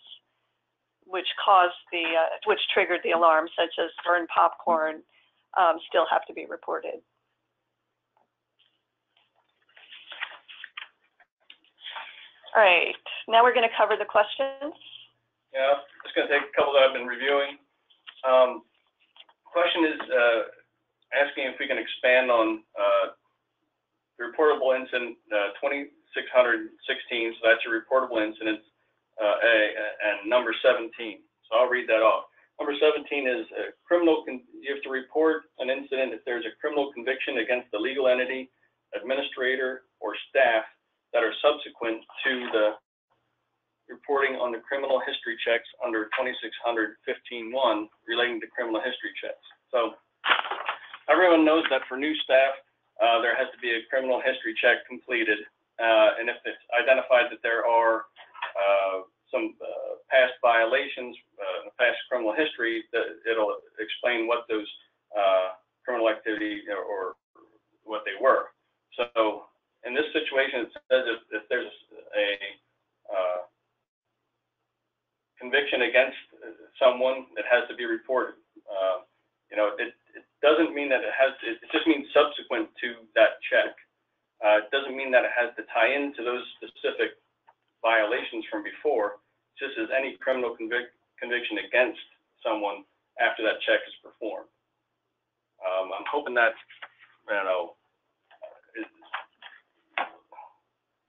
which triggered the alarm, such as burned popcorn, still have to be reported. All right, now we're going to cover the questions. Yeah, it's going to take a couple that I've been reviewing. Question is asking if we can expand on the reportable incident 2616. So that's your reportable incident A, and number 17. So I'll read that off. Number 17 is you have to report an incident if there's a criminal conviction against the legal entity, administrator, or staff that are subsequent to the reporting on the criminal history checks under 2600-15-1 relating to criminal history checks. So everyone knows that for new staff, there has to be a criminal history check completed, and if it's identified that there are some past violations, past criminal history, it'll explain what those criminal activity or what they were. So in this situation, it says if there's a conviction against someone, it has to be reported. It doesn't mean that it just means subsequent to that check. It doesn't mean that it has to tie into those specific violations from before. It's just as any criminal conviction against someone after that check is performed. I'm hoping that,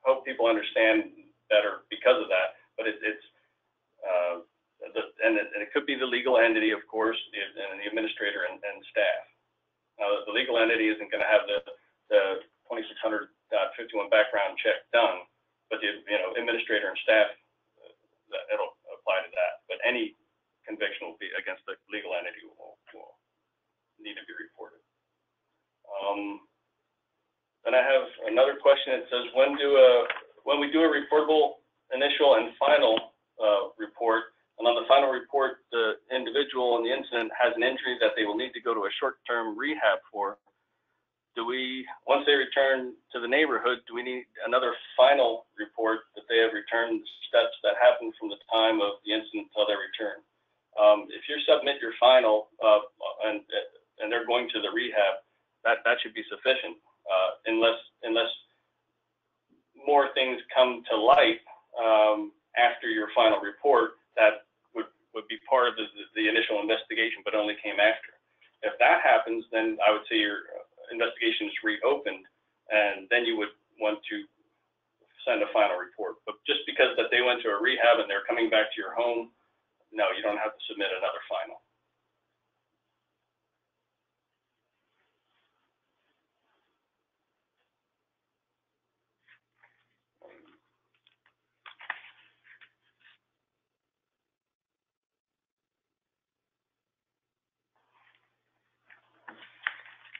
hope people understand better because of that, but and it could be the legal entity, of course, and the administrator and staff. Now, the legal entity isn't going to have the 2600.51 background check done, but the administrator and staff, it'll apply to that. But any conviction will be against the legal entity will need to be reported. Then I have another question. It says, when we do a reportable initial and final report, and on the final report, the individual in the incident has an injury that they will need to go to a short-term rehab for. Once they return to the neighborhood, do we need another final report that they have returned the steps that happened from the time of the incident until their return? If you submit your final and they're going to the rehab, that should be sufficient, unless more things come to light after your final report that would be part of the initial investigation, but only came after. If that happens, then I would say your investigation is reopened, and then you would want to send a final report. But just because that they went to a rehab and they're coming back to your home, no, you don't have to submit another final.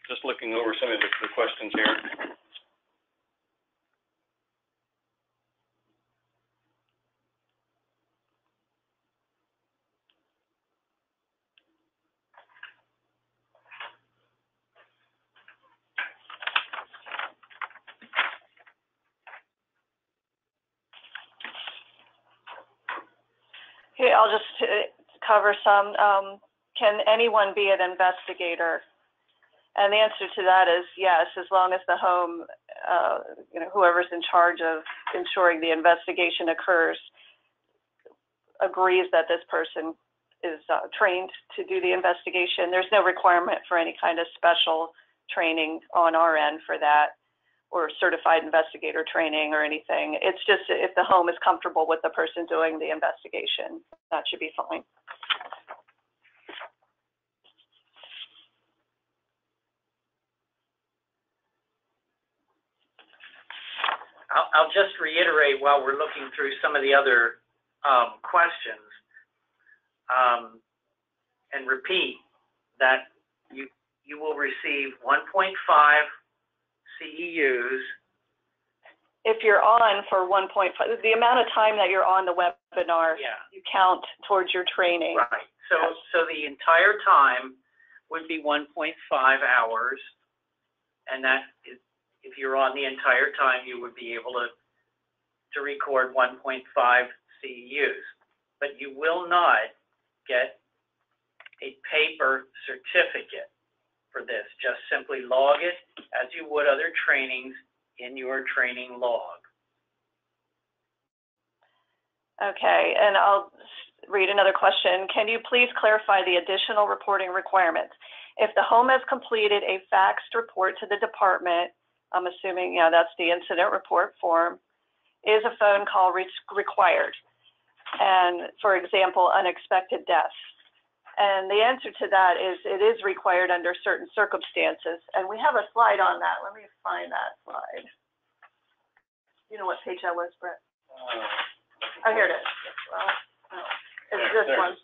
Just looking over some of the questions here. Okay, I'll just cover some. Can anyone be an investigator? And the answer to that is yes, as long as the home, whoever's in charge of ensuring the investigation occurs, agrees that this person is trained to do the investigation. There's no requirement for any kind of special training on our end for that, or certified investigator training or anything. It's just if the home is comfortable with the person doing the investigation, that should be fine. I'll just reiterate while we're looking through some of the other questions and repeat that you will receive 1.5 CEUs. If you're on for 1.5, the amount of time that you're on the webinar, you count towards your training. Right. So the entire time would be 1.5 hours, and that is, if you're on the entire time, you would be able to record 1.5 CEUs. But you will not get a paper certificate for this. Just simply log it as you would other trainings in your training log. Okay, and I'll read another question. Can you please clarify the additional reporting requirements? If the home has completed a faxed report to the department, I'm assuming, that's the incident report form, is a phone call required? And for example, unexpected death. And the answer to that is it is required under certain circumstances. And we have a slide on that. Let me find that slide. You know what page that was, Brett? Oh, here it is. Well, no, it's this There. one.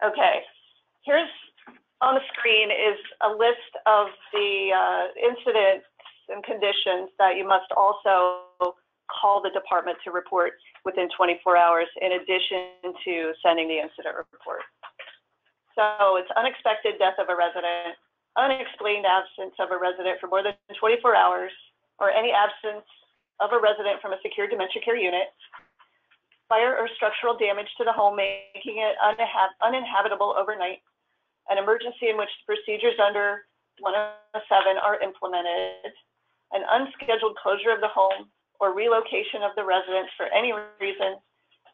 Okay. Here's on the screen is a list of the incidents and conditions that you must also call the department to report within 24 hours in addition to sending the incident report. So it's unexpected death of a resident, unexplained absence of a resident for more than 24 hours, or any absence of a resident from a secure dementia care unit, fire or structural damage to the home, making it uninhabitable overnight, an emergency in which the procedures under 107 are implemented, an unscheduled closure of the home or relocation of the residents for any reason,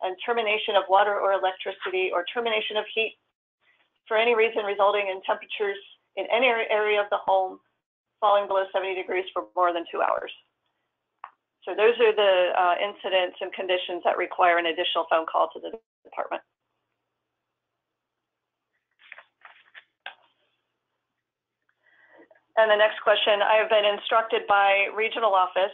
and termination of water or electricity or termination of heat for any reason resulting in temperatures in any area of the home falling below 70 degrees for more than 2 hours. So those are the incidents and conditions that require an additional phone call to the department. And the next question, I have been instructed by regional office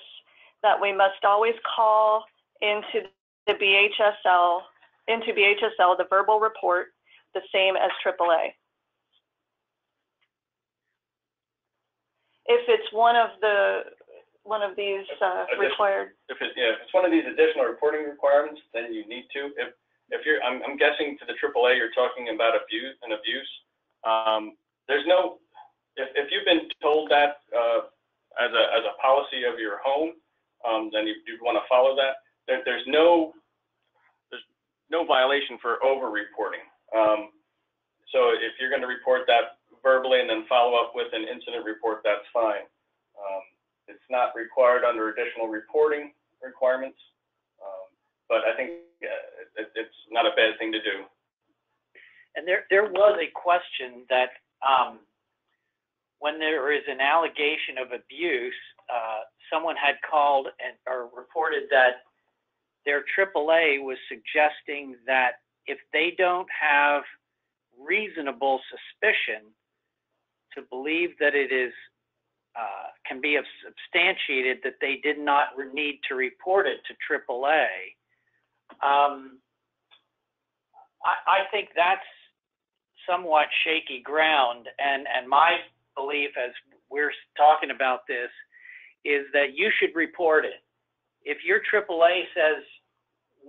that we must always call into the BHSL, the verbal report, the same as AAA. If it's one of these required. If it's one of these additional reporting requirements, then you need to. If you're, I'm guessing to the AAA, you're talking about abuse. There's no, if you've been told that as a policy of your home, then you'd want to follow that. There's no violation for over-reporting. So if you're going to report that verbally and then follow up with an incident report, that's fine. It's not required under additional reporting requirements, but I think it's not a bad thing to do. And there was a question that when there is an allegation of abuse, someone had called or reported that their AAA was suggesting that if they don't have reasonable suspicion to believe that it is can be substantiated, that they did not need to report it to AAA. I think that's somewhat shaky ground, and my belief as we're talking about this is that you should report it. If your AAA says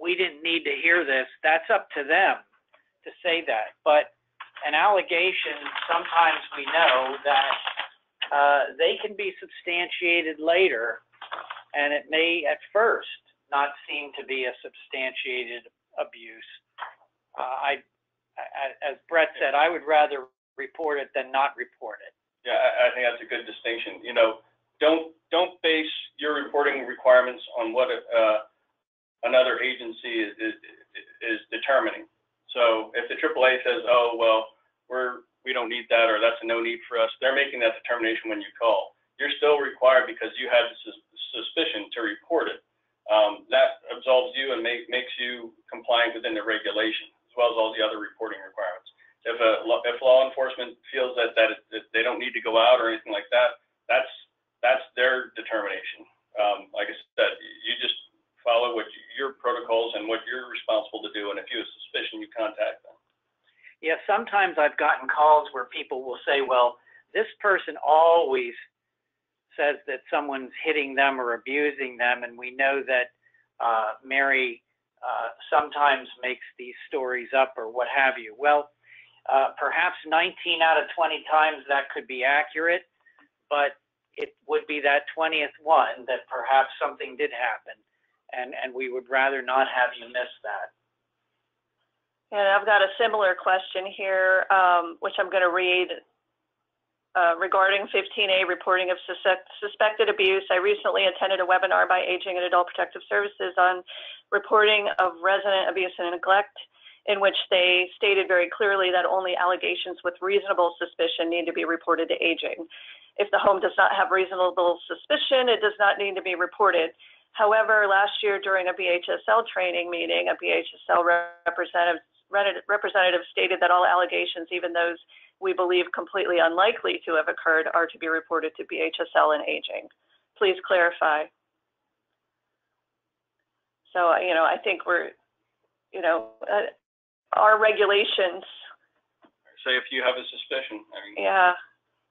we didn't need to hear this, that's up to them to say that. But an allegation, sometimes we know that they can be substantiated later, and it may at first not seem to be a substantiated abuse. As Brett said, I would rather report it than not report it. Yeah, I think that's a good distinction. You know, don't base your reporting requirements on what another agency is determining. So if the AAA says, oh, well, we don't need that, or that's a no need for us, they're making that determination when you call. You're still required because you have the suspicion to report it. That absolves you and makes you compliant within the regulation, as well as all the other reporting requirements. If law enforcement feels that they don't need to go out or anything like that, that's their determination. Like I said, you just follow your protocols and what you're responsible to do, and if you have suspicion, you contact them. Yeah, sometimes I've gotten calls where people will say, well, this person always says that someone's hitting them or abusing them, and we know that Mary sometimes makes these stories up or what have you. Well, perhaps 19 out of 20 times that could be accurate, but it would be that 20th one that perhaps something did happen, and we would rather not have you miss that. And I've got a similar question here, which I'm going to read regarding 15A, reporting of suspected abuse. I recently attended a webinar by Aging and Adult Protective Services on reporting of resident abuse and neglect, in which they stated very clearly that only allegations with reasonable suspicion need to be reported to aging. If the home does not have reasonable suspicion, it does not need to be reported. However, last year during a BHSL training meeting, a BHSL representative stated that all allegations, even those we believe completely unlikely to have occurred, are to be reported to BHSL and aging. Please clarify. So, you know, I think you know, our regulations. Say if you have a suspicion, I mean. Yeah,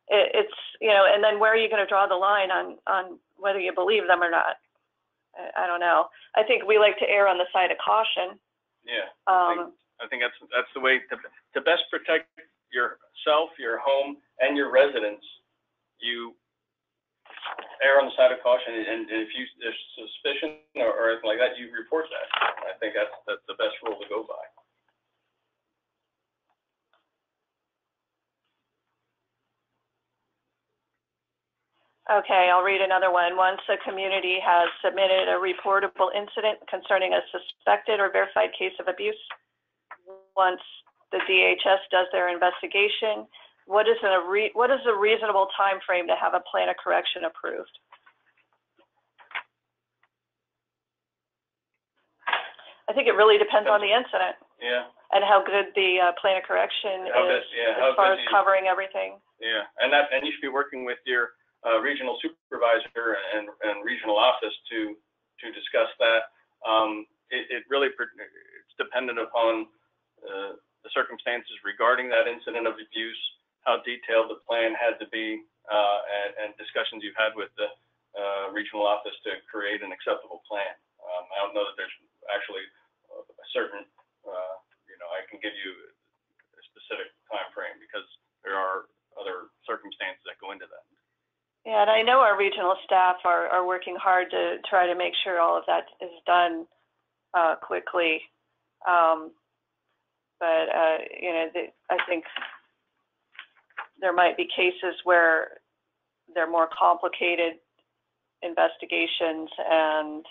it's, you know, and then where are you going to draw the line on whether you believe them or not? I don't know. I think we like to err on the side of caution. Yeah, I think that's the way to best protect yourself, your home, and your residents. You err on the side of caution, and if there's suspicion or anything like that, you report that. I think that's the best rule to go by. Okay, I'll read another one. Once a community has submitted a reportable incident concerning a suspected or verified case of abuse, once the DHS does their investigation, what is a reasonable time frame to have a plan of correction approved? I think it really depends on the incident. Yeah. And how good the plan of correction is as far as covering everything. Yeah, and you should be working with your regional supervisor and regional office to discuss that. It really it's dependent upon the circumstances regarding that incident of abuse, how detailed the plan had to be, and discussions you've had with the regional office to create an acceptable plan. I don't know that there's actually a certain, I can give you a specific time frame because there are other circumstances that go into that. Yeah, and I know our regional staff are working hard to try to make sure all of that is done quickly. But I think there might be cases where they're more complicated investigations, and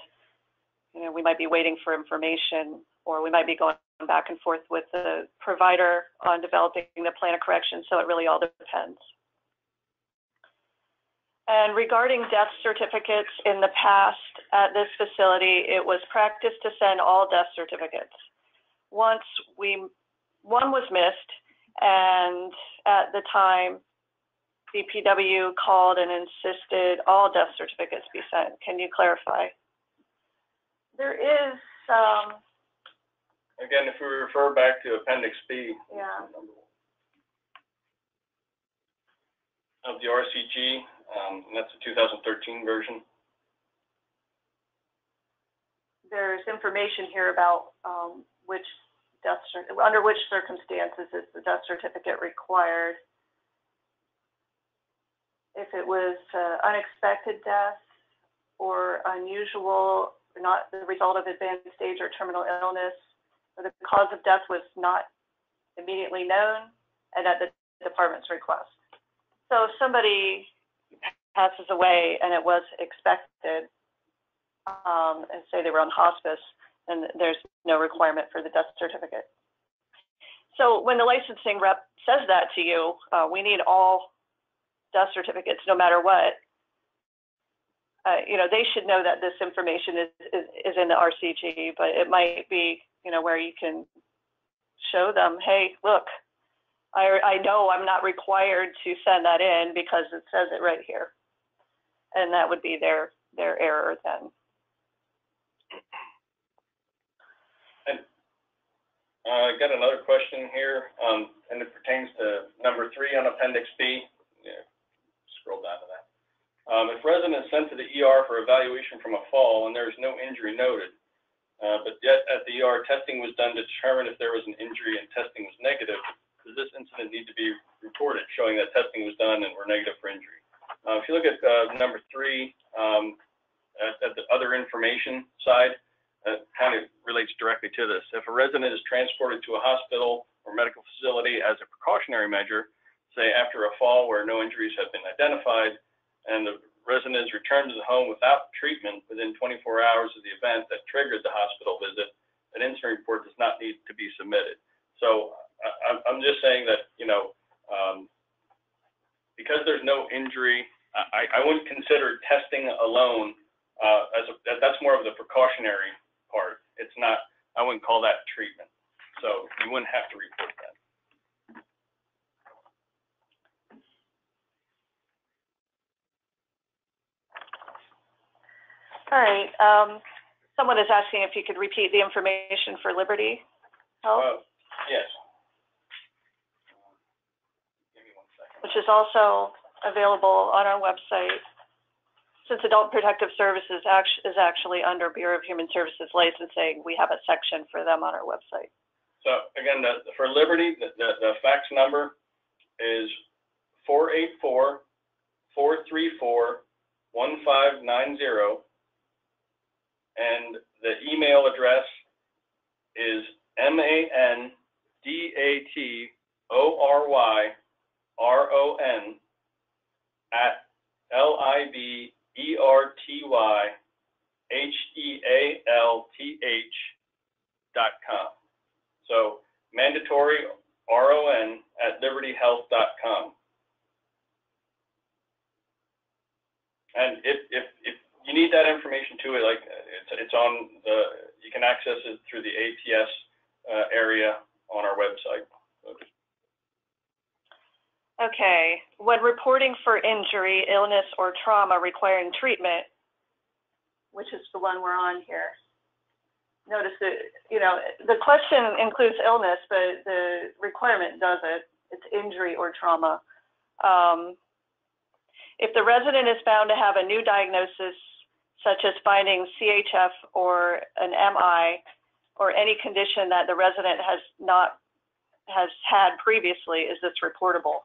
we might be waiting for information, or we might be going back and forth with the provider on developing the plan of correction. So it really all depends. And regarding death certificates, in the past at this facility, it was practice to send all death certificates. Once one was missed, and at the time, DPW called and insisted all death certificates be sent. Can you clarify? There is, again, if we refer back to Appendix B, yeah, of the RCG, and that's the 2013 version. There's information here about under which circumstances is the death certificate required. If it was unexpected death or unusual, not the result of advanced stage or terminal illness, or the cause of death was not immediately known and at the department's request. So if somebody passes away and it was expected, and say they were on hospice, then there's no requirement for the death certificate. So when the licensing rep says that to you, we need all death certificates no matter what. They should know that this information is in the RCG, but it might be, where you can show them, hey, look, I know I'm not required to send that in because it says it right here. And that would be their error then. And I got another question here, and it pertains to number 3 on Appendix B. Yeah, scroll down to that. If resident is sent to the ER for evaluation from a fall and there is no injury noted, but yet at the ER testing was done to determine if there was an injury and testing was negative, does this incident need to be reported, showing that testing was done and were negative for injury? If you look at number 3, at the other information side, that kind of relates directly to this. If a resident is transported to a hospital or medical facility as a precautionary measure, say after a fall where no injuries have been identified, and the resident is returned to the home without treatment within 24 hours of the event that triggered the hospital visit, an incident report does not need to be submitted. So I'm just saying that, because there's no injury, I wouldn't consider testing alone that's more of the precautionary part. It's not, I wouldn't call that treatment. So you wouldn't have to report that. All right. Someone is asking if you could repeat the information for Liberty Health, Yes. Give me 1 second. which is also available on our website. Since Adult Protective Services is actually under Bureau of Human Services licensing, we have a section for them on our website. So again, for Liberty, the fax number is 484-434-1590, and the email address is mandatoryhealth.com. So mandatory RON at libertyhealth.com. And if you need that information too, like it's on you can access it through the APS area on our website. Okay, when reporting for injury, illness, or trauma requiring treatment, which is the one we're on here, notice that, the question includes illness, but the requirement doesn't. It's injury or trauma. If the resident is found to have a new diagnosis, such as finding CHF or an MI, or any condition that the resident has had previously, is this reportable?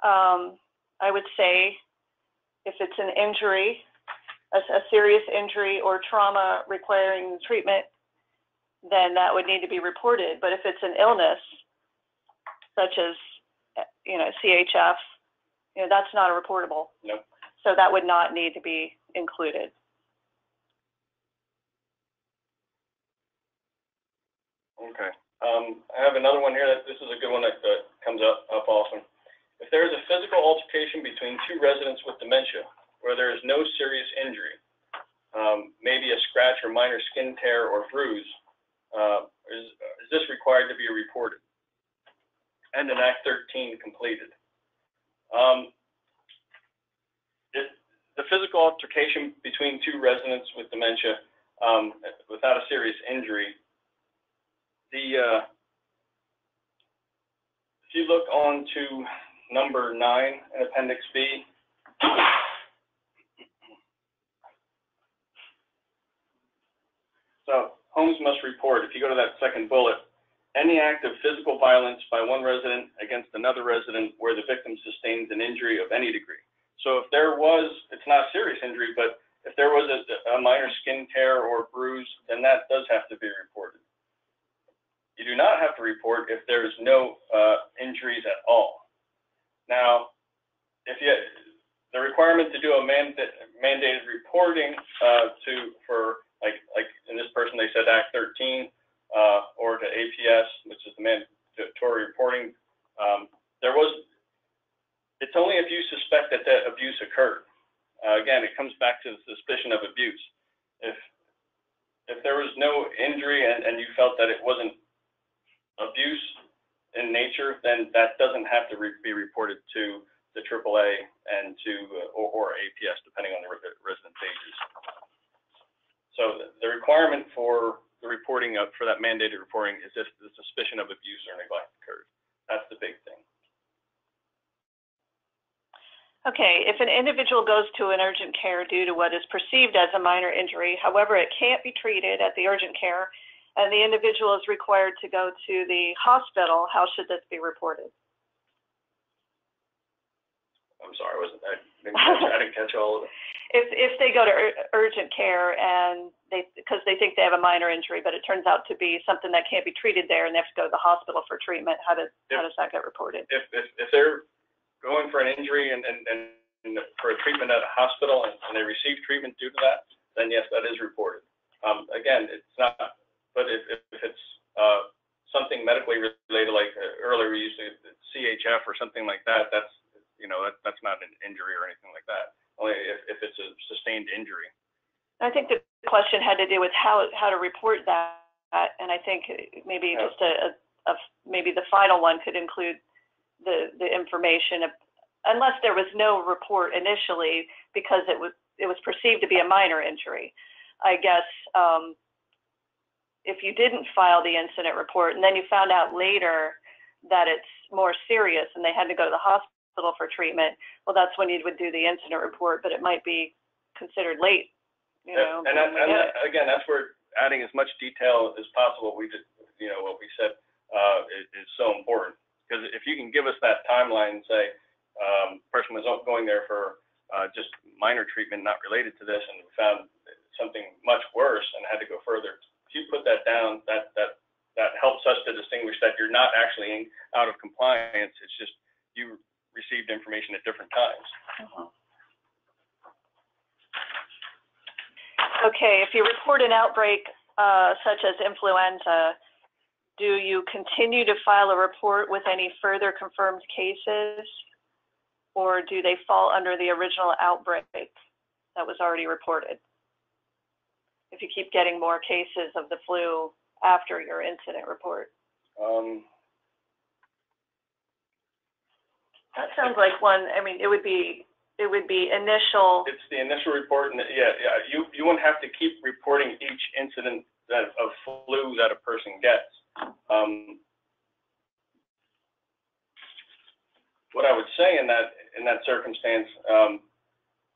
I would say if it's an injury, a serious injury or trauma requiring treatment, then that would need to be reported. But if it's an illness, such as, CHF, that's not a reportable. Nope. So that would not need to be included. Okay. I have another one here. This is a good one that comes up often. If there is a physical altercation between two residents with dementia where there is no serious injury, maybe a scratch or minor skin tear or bruise, is this required to be reported? And an Act 13 completed. If the physical altercation between two residents with dementia without a serious injury, if you look on to number 9 in Appendix B, so homes must report, if you go to that second bullet, any act of physical violence by one resident against another resident where the victim sustains an injury of any degree. So if there was, it's not a serious injury, but if there was a minor skin tear or bruise, then that does have to be reported. You do not have to report if there is no injuries at all. Now, the requirement to do a mandated reporting for like in this person, they said Act 13 or to APS, which is the mandatory reporting. It's only if you suspect that abuse occurred. Again, it comes back to the suspicion of abuse. If there was no injury and you felt that it wasn't abuse in nature, then that doesn't have to be reported to the AAA and or APS, depending on the resident's ages. So the requirement for the reporting for that mandated reporting is if the suspicion of abuse or neglect occurs. That's the big thing. Okay, if an individual goes to an urgent care due to what is perceived as a minor injury, however, it can't be treated at the urgent care, and the individual is required to go to the hospital, how should this be reported? I'm sorry, I didn't catch all of it. If they go to urgent care and because they think they have a minor injury, but it turns out to be something that can't be treated there, and they have to go to the hospital for treatment, how does that get reported? If they're going for an injury and for a treatment at a hospital and they receive treatment due to that, then yes, that is reported. Again, it's not. But if it's something medically related, like earlier we used to CHF or something like that, that's not an injury or anything like that. Only if it's a sustained injury. I think the question had to do with how to report that, and I think maybe just maybe the final one could include the information unless there was no report initially because it was perceived to be a minor injury. I guess, if you didn't file the incident report and then you found out later that it's more serious and they had to go to the hospital for treatment, well, that's when you would do the incident report, but it might be considered late, you know. And again, that's where adding as much detail as possible, we did, you know, what we said is so important. Because if you can give us that timeline and say, person was going there for just minor treatment not related to this and found something much worse and had to go further, if you put that down, that helps us to distinguish that you're not actually out of compliance. It's just you received information at different times. Okay, if you report an outbreak such as influenza, do you continue to file a report with any further confirmed cases, or do they fall under the original outbreak that was already reported? If you keep getting more cases of the flu after your incident report. That sounds like one. I mean, it would be initial. It's the initial report, and you won't have to keep reporting each incident of flu that a person gets. What I would say in that circumstance,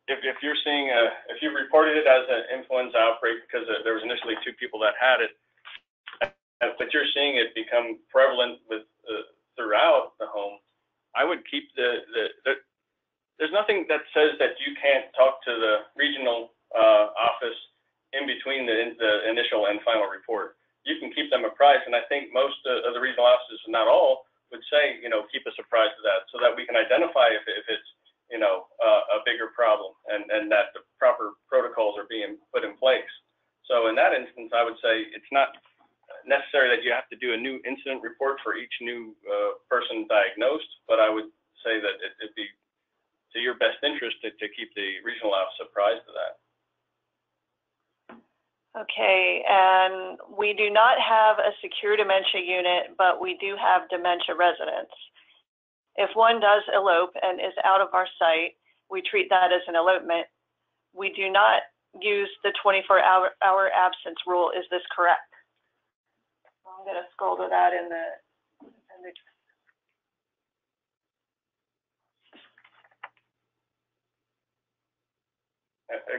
if you're seeing if you reported it as an influenza outbreak because there was initially 2 people that had it, but you're seeing it become prevalent throughout the home, I would keep there's nothing that says that you can't talk to the regional office in between the initial and final report. You can keep them apprised, and I think most of the regional offices, not all, would say, you know, keep us apprised of that so that we can identify if it's, you know, a bigger problem and that the proper protocols are being put in place. So in that instance, I would say it's not necessary that you have to do a new incident report for each new person diagnosed, but I would say that it'd be to your best interest to keep the regional office apprised of that. Okay, and we do not have a secure dementia unit, but we do have dementia residents. If one does elope and is out of our site, we treat that as an elopement. We do not use the 24-hour absence rule. Is this correct? I'm going to scroll to that in the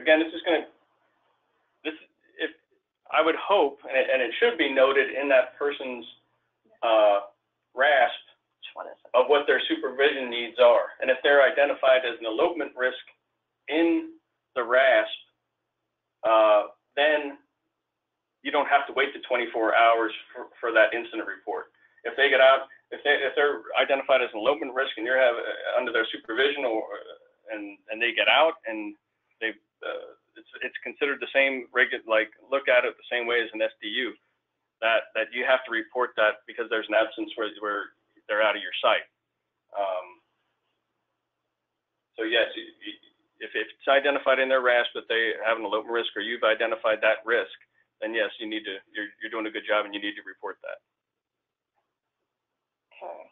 Again, I would hope, and it should be noted in that person's RASP of what their supervision needs are. And if they're identified as an elopement risk in the RASP, then you don't have to wait the 24 hours for that incident report. If they get out, if they're identified as an elopement risk and you're under their supervision, and they get out and it's considered the same look at it the same way as an SDU, that you have to report that because there's an absence where they're out of your site. So yes, if it's identified in their RASP that they have an elopement risk or you've identified that risk, then yes, you're doing a good job and you need to report that. Okay.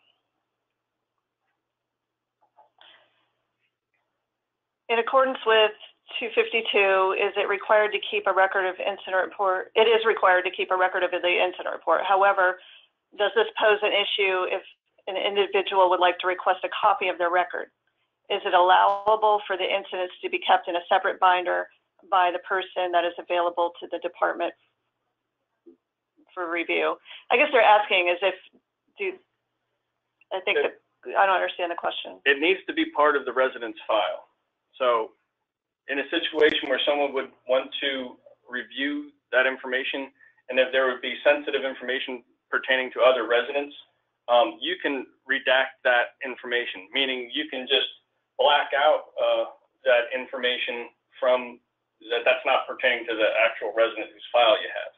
In accordance with 252, is it required to keep a record of incident report? It is required to keep a record of the incident report. However, does this pose an issue if an individual would like to request a copy of their record? Is it allowable for the incidents to be kept in a separate binder by the person that is available to the department for review? I guess they're asking as if, I don't understand the question. It needs to be part of the resident's file. So in a situation where someone would want to review that information, and if there would be sensitive information pertaining to other residents, you can redact that information, meaning you can just black out that information from that's not pertaining to the actual resident whose file you have.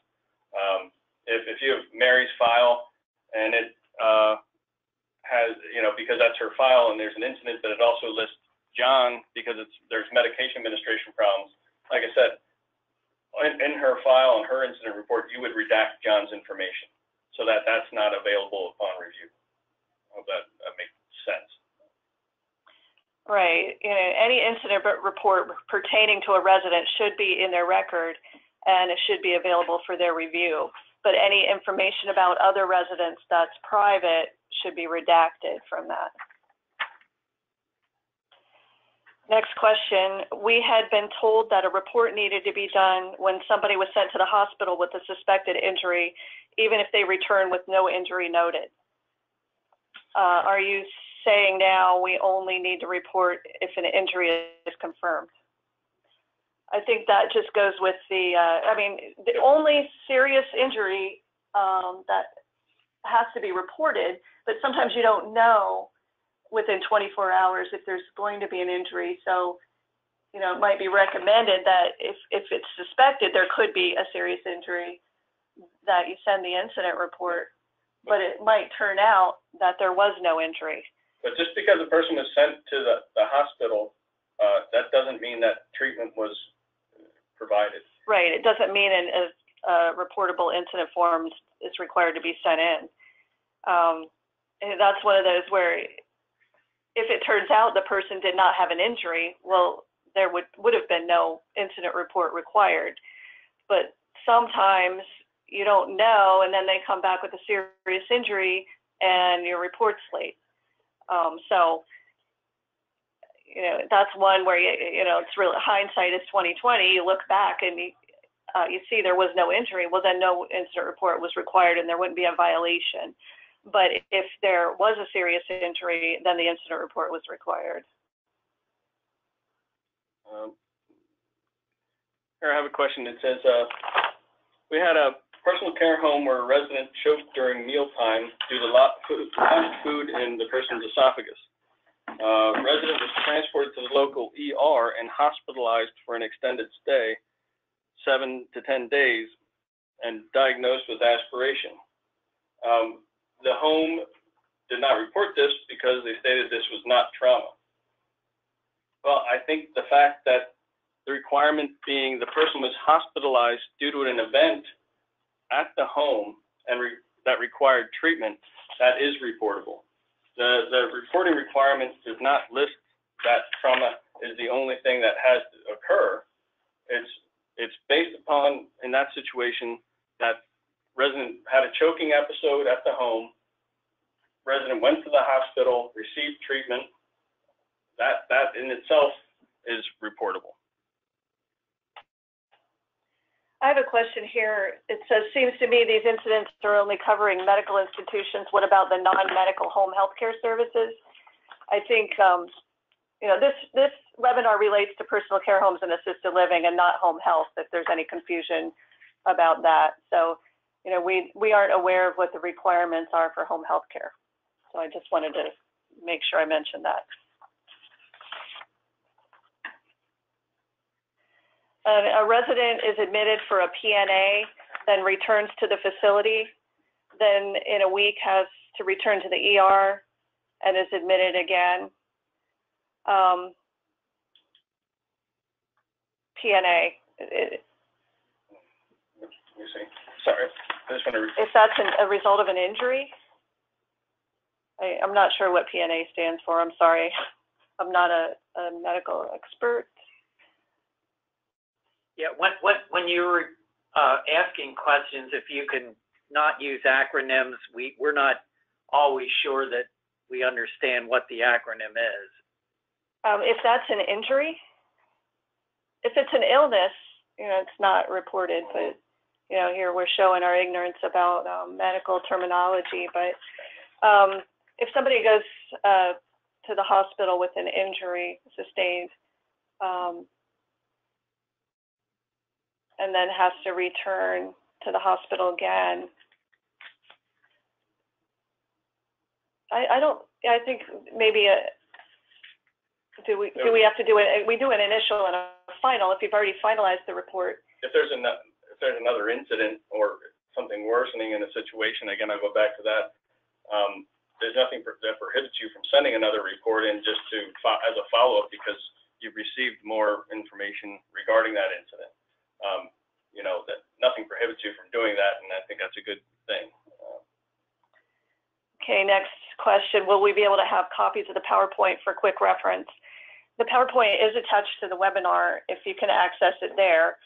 If you have Mary's file and it has, because that's her file and there's an incident, but it also lists John because there's medication administration problems. Like I said, in her file and her incident report, you would redact John's information so that that's not available upon review. I hope that makes sense. Right. Any incident report pertaining to a resident should be in their record, and it should be available for their review. But any information about other residents that's private should be redacted from that. Next question. We had been told that a report needed to be done when somebody was sent to the hospital with a suspected injury, even if they return with no injury noted. Are you saying now we only need to report if an injury is confirmed? I think that just goes with the, I mean, the only serious injury that has to be reported, but sometimes you don't know within 24 hours if there's going to be an injury. So, you know, it might be recommended that if it's suspected there could be a serious injury, that you send the incident report, but it might turn out that there was no injury. But just because a person was sent to the hospital, that doesn't mean that treatment was provided. Right. It doesn't mean a reportable incident form is required to be sent in. And that's one of those where if it turns out the person did not have an injury, well, there would have been no incident report required. But sometimes you don't know, and then they come back with a serious injury and your report's late. So, you know, that's one where, you know, it's really, hindsight is 20/20. You look back and you see there was no injury. Well, then no incident report was required and there wouldn't be a violation. But if there was a serious injury, then the incident report was required. Here I have a question that says, we had a personal care home where a resident choked during mealtime due to lodged food in the person's esophagus. Resident was transported to the local ER and hospitalized for an extended stay, 7 to 10 days, and diagnosed with aspiration. The home did not report this because they stated this was not trauma. Well, I think the fact that the requirement being the person was hospitalized due to an event at the home and that required treatment, that is reportable. The reporting requirement does not list that trauma is the only thing that has to occur. It's based upon, in that situation, that resident had a choking episode at the home, resident went to the hospital, received treatment. That in itself is reportable. I have a question here. It says, seems to me these incidents are only covering medical institutions. What about the non-medical home health care services? I think, you know, this webinar relates to personal care homes and assisted living and not home health, if there's any confusion about that. So, you know, we aren't aware of what the requirements are for home health care. So I just wanted to make sure I mentioned that. A resident is admitted for a PNA, then returns to the facility, then in a week has to return to the ER and is admitted again. PNA. Let me see. Sorry, I just want to. If that's a result of an injury, I'm not sure what PNA stands for. I'm sorry. I'm not a medical expert. Yeah, when you were asking questions, if you can not use acronyms, we're not always sure that we understand what the acronym is. If that's an injury, if it's an illness, you know, it's not reported, but, you know, here we're showing our ignorance about medical terminology. But if somebody goes to the hospital with an injury sustained, and then has to return to the hospital again, I think maybe do we have to do it? We do an initial and a final if you've already finalized the report. If there's another incident or something worsening in a situation, again, I'll go back to that. There's nothing that prohibits you from sending another report in just as a follow-up because you've received more information regarding that incident. You know, that nothing prohibits you from doing that, and I think that's a good thing. Okay, next question. Will we be able to have copies of the PowerPoint for quick reference? The PowerPoint is attached to the webinar if you can access it there.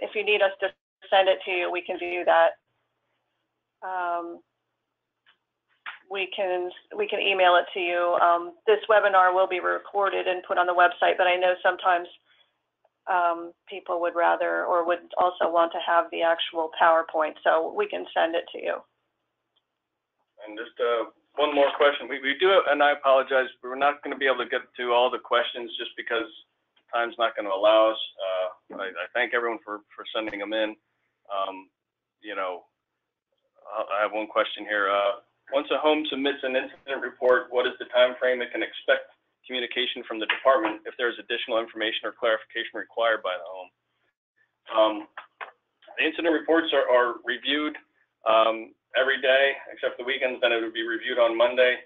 If you need us to send it to you, we can do that. We can email it to you. This webinar will be recorded and put on the website, but I know sometimes people would rather or would also want to have the actual PowerPoint, so we can send it to you. And just one more question. We do, and I apologize, but we're not going to be able to get to all the questions just because time's not going to allow us. I thank everyone for sending them in. You know, I have one question here. Once a home submits an incident report, what is the time frame it can expect communication from the department if there's additional information or clarification required by the home? The incident reports are reviewed every day except the weekends, then it would be reviewed on Monday.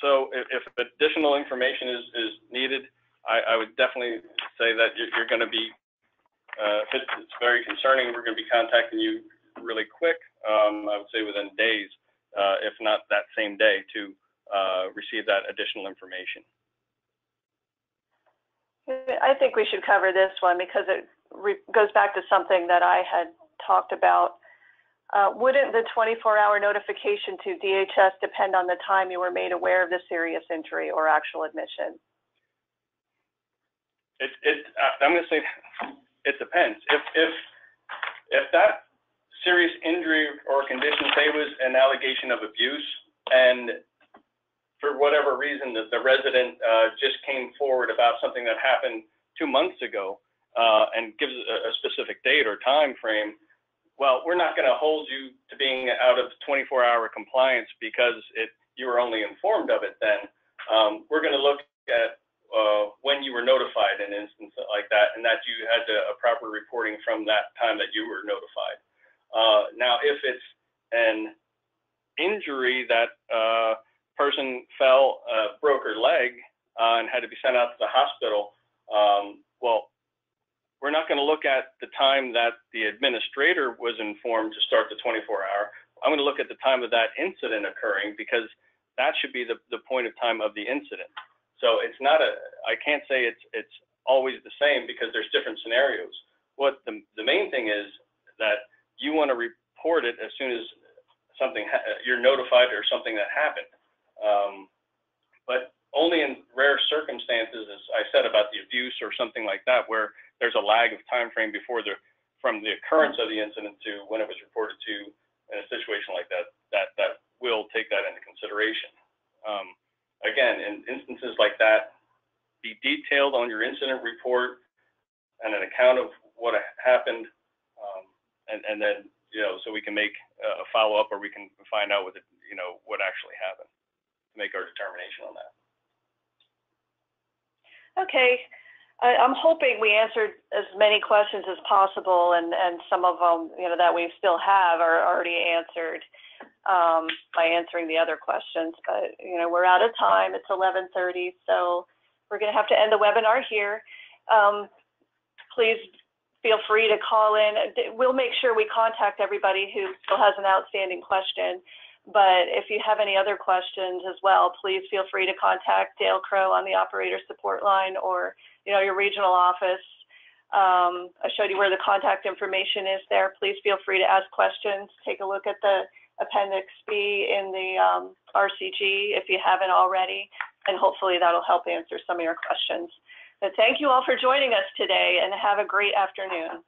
So if additional information is needed, I would definitely say that you're going to be, if it's very concerning, we're going to be contacting you really quick. I would say within days, if not that same day, to receive that additional information. I think we should cover this one because it goes back to something that I had talked about. Wouldn't the 24-hour notification to DHS depend on the time you were made aware of the serious injury or actual admission? I'm going to say it depends. If that serious injury or condition, say, was an allegation of abuse, and for whatever reason that the resident just came forward about something that happened 2 months ago and gives a specific date or time frame, well, we're not going to hold you to being out of 24-hour compliance because you were only informed of it then. We're going to look at when you were notified in an instance like that, and that you had a proper reporting from that time that you were notified. Now, if it's an injury that person fell, broke her leg, and had to be sent out to the hospital, well, we're not going to look at the time that the administrator was informed to start the 24-hour. I'm going to look at the time of that incident occurring because that should be the point of time of the incident. So it's not I can't say it's always the same because there's different scenarios. What the main thing is that you want to report it as soon as something you're notified or something that happened. But only in rare circumstances, as I said about the abuse or something like that, where there's a lag of time frame from the occurrence of the incident to when it was reported to in a situation like that, that will take that into consideration. Again, in instances like that, be detailed on your incident report and an account of what happened, and then, so we can make a follow-up or we can find out what actually happened to make our determination on that. Okay. I'm hoping we answered as many questions as possible, and some of them, that we still have are already answered by answering the other questions. But, we're out of time. It's 11:30, so we're going to have to end the webinar here. Please feel free to call in. We'll make sure we contact everybody who still has an outstanding question. But if you have any other questions as well, please feel free to contact Dale Crow on the operator support line or, your regional office. I showed you where the contact information is there. Please feel free to ask questions. Take a look at the Appendix B in the RCG if you haven't already, and hopefully that'll help answer some of your questions. But thank you all for joining us today, and have a great afternoon.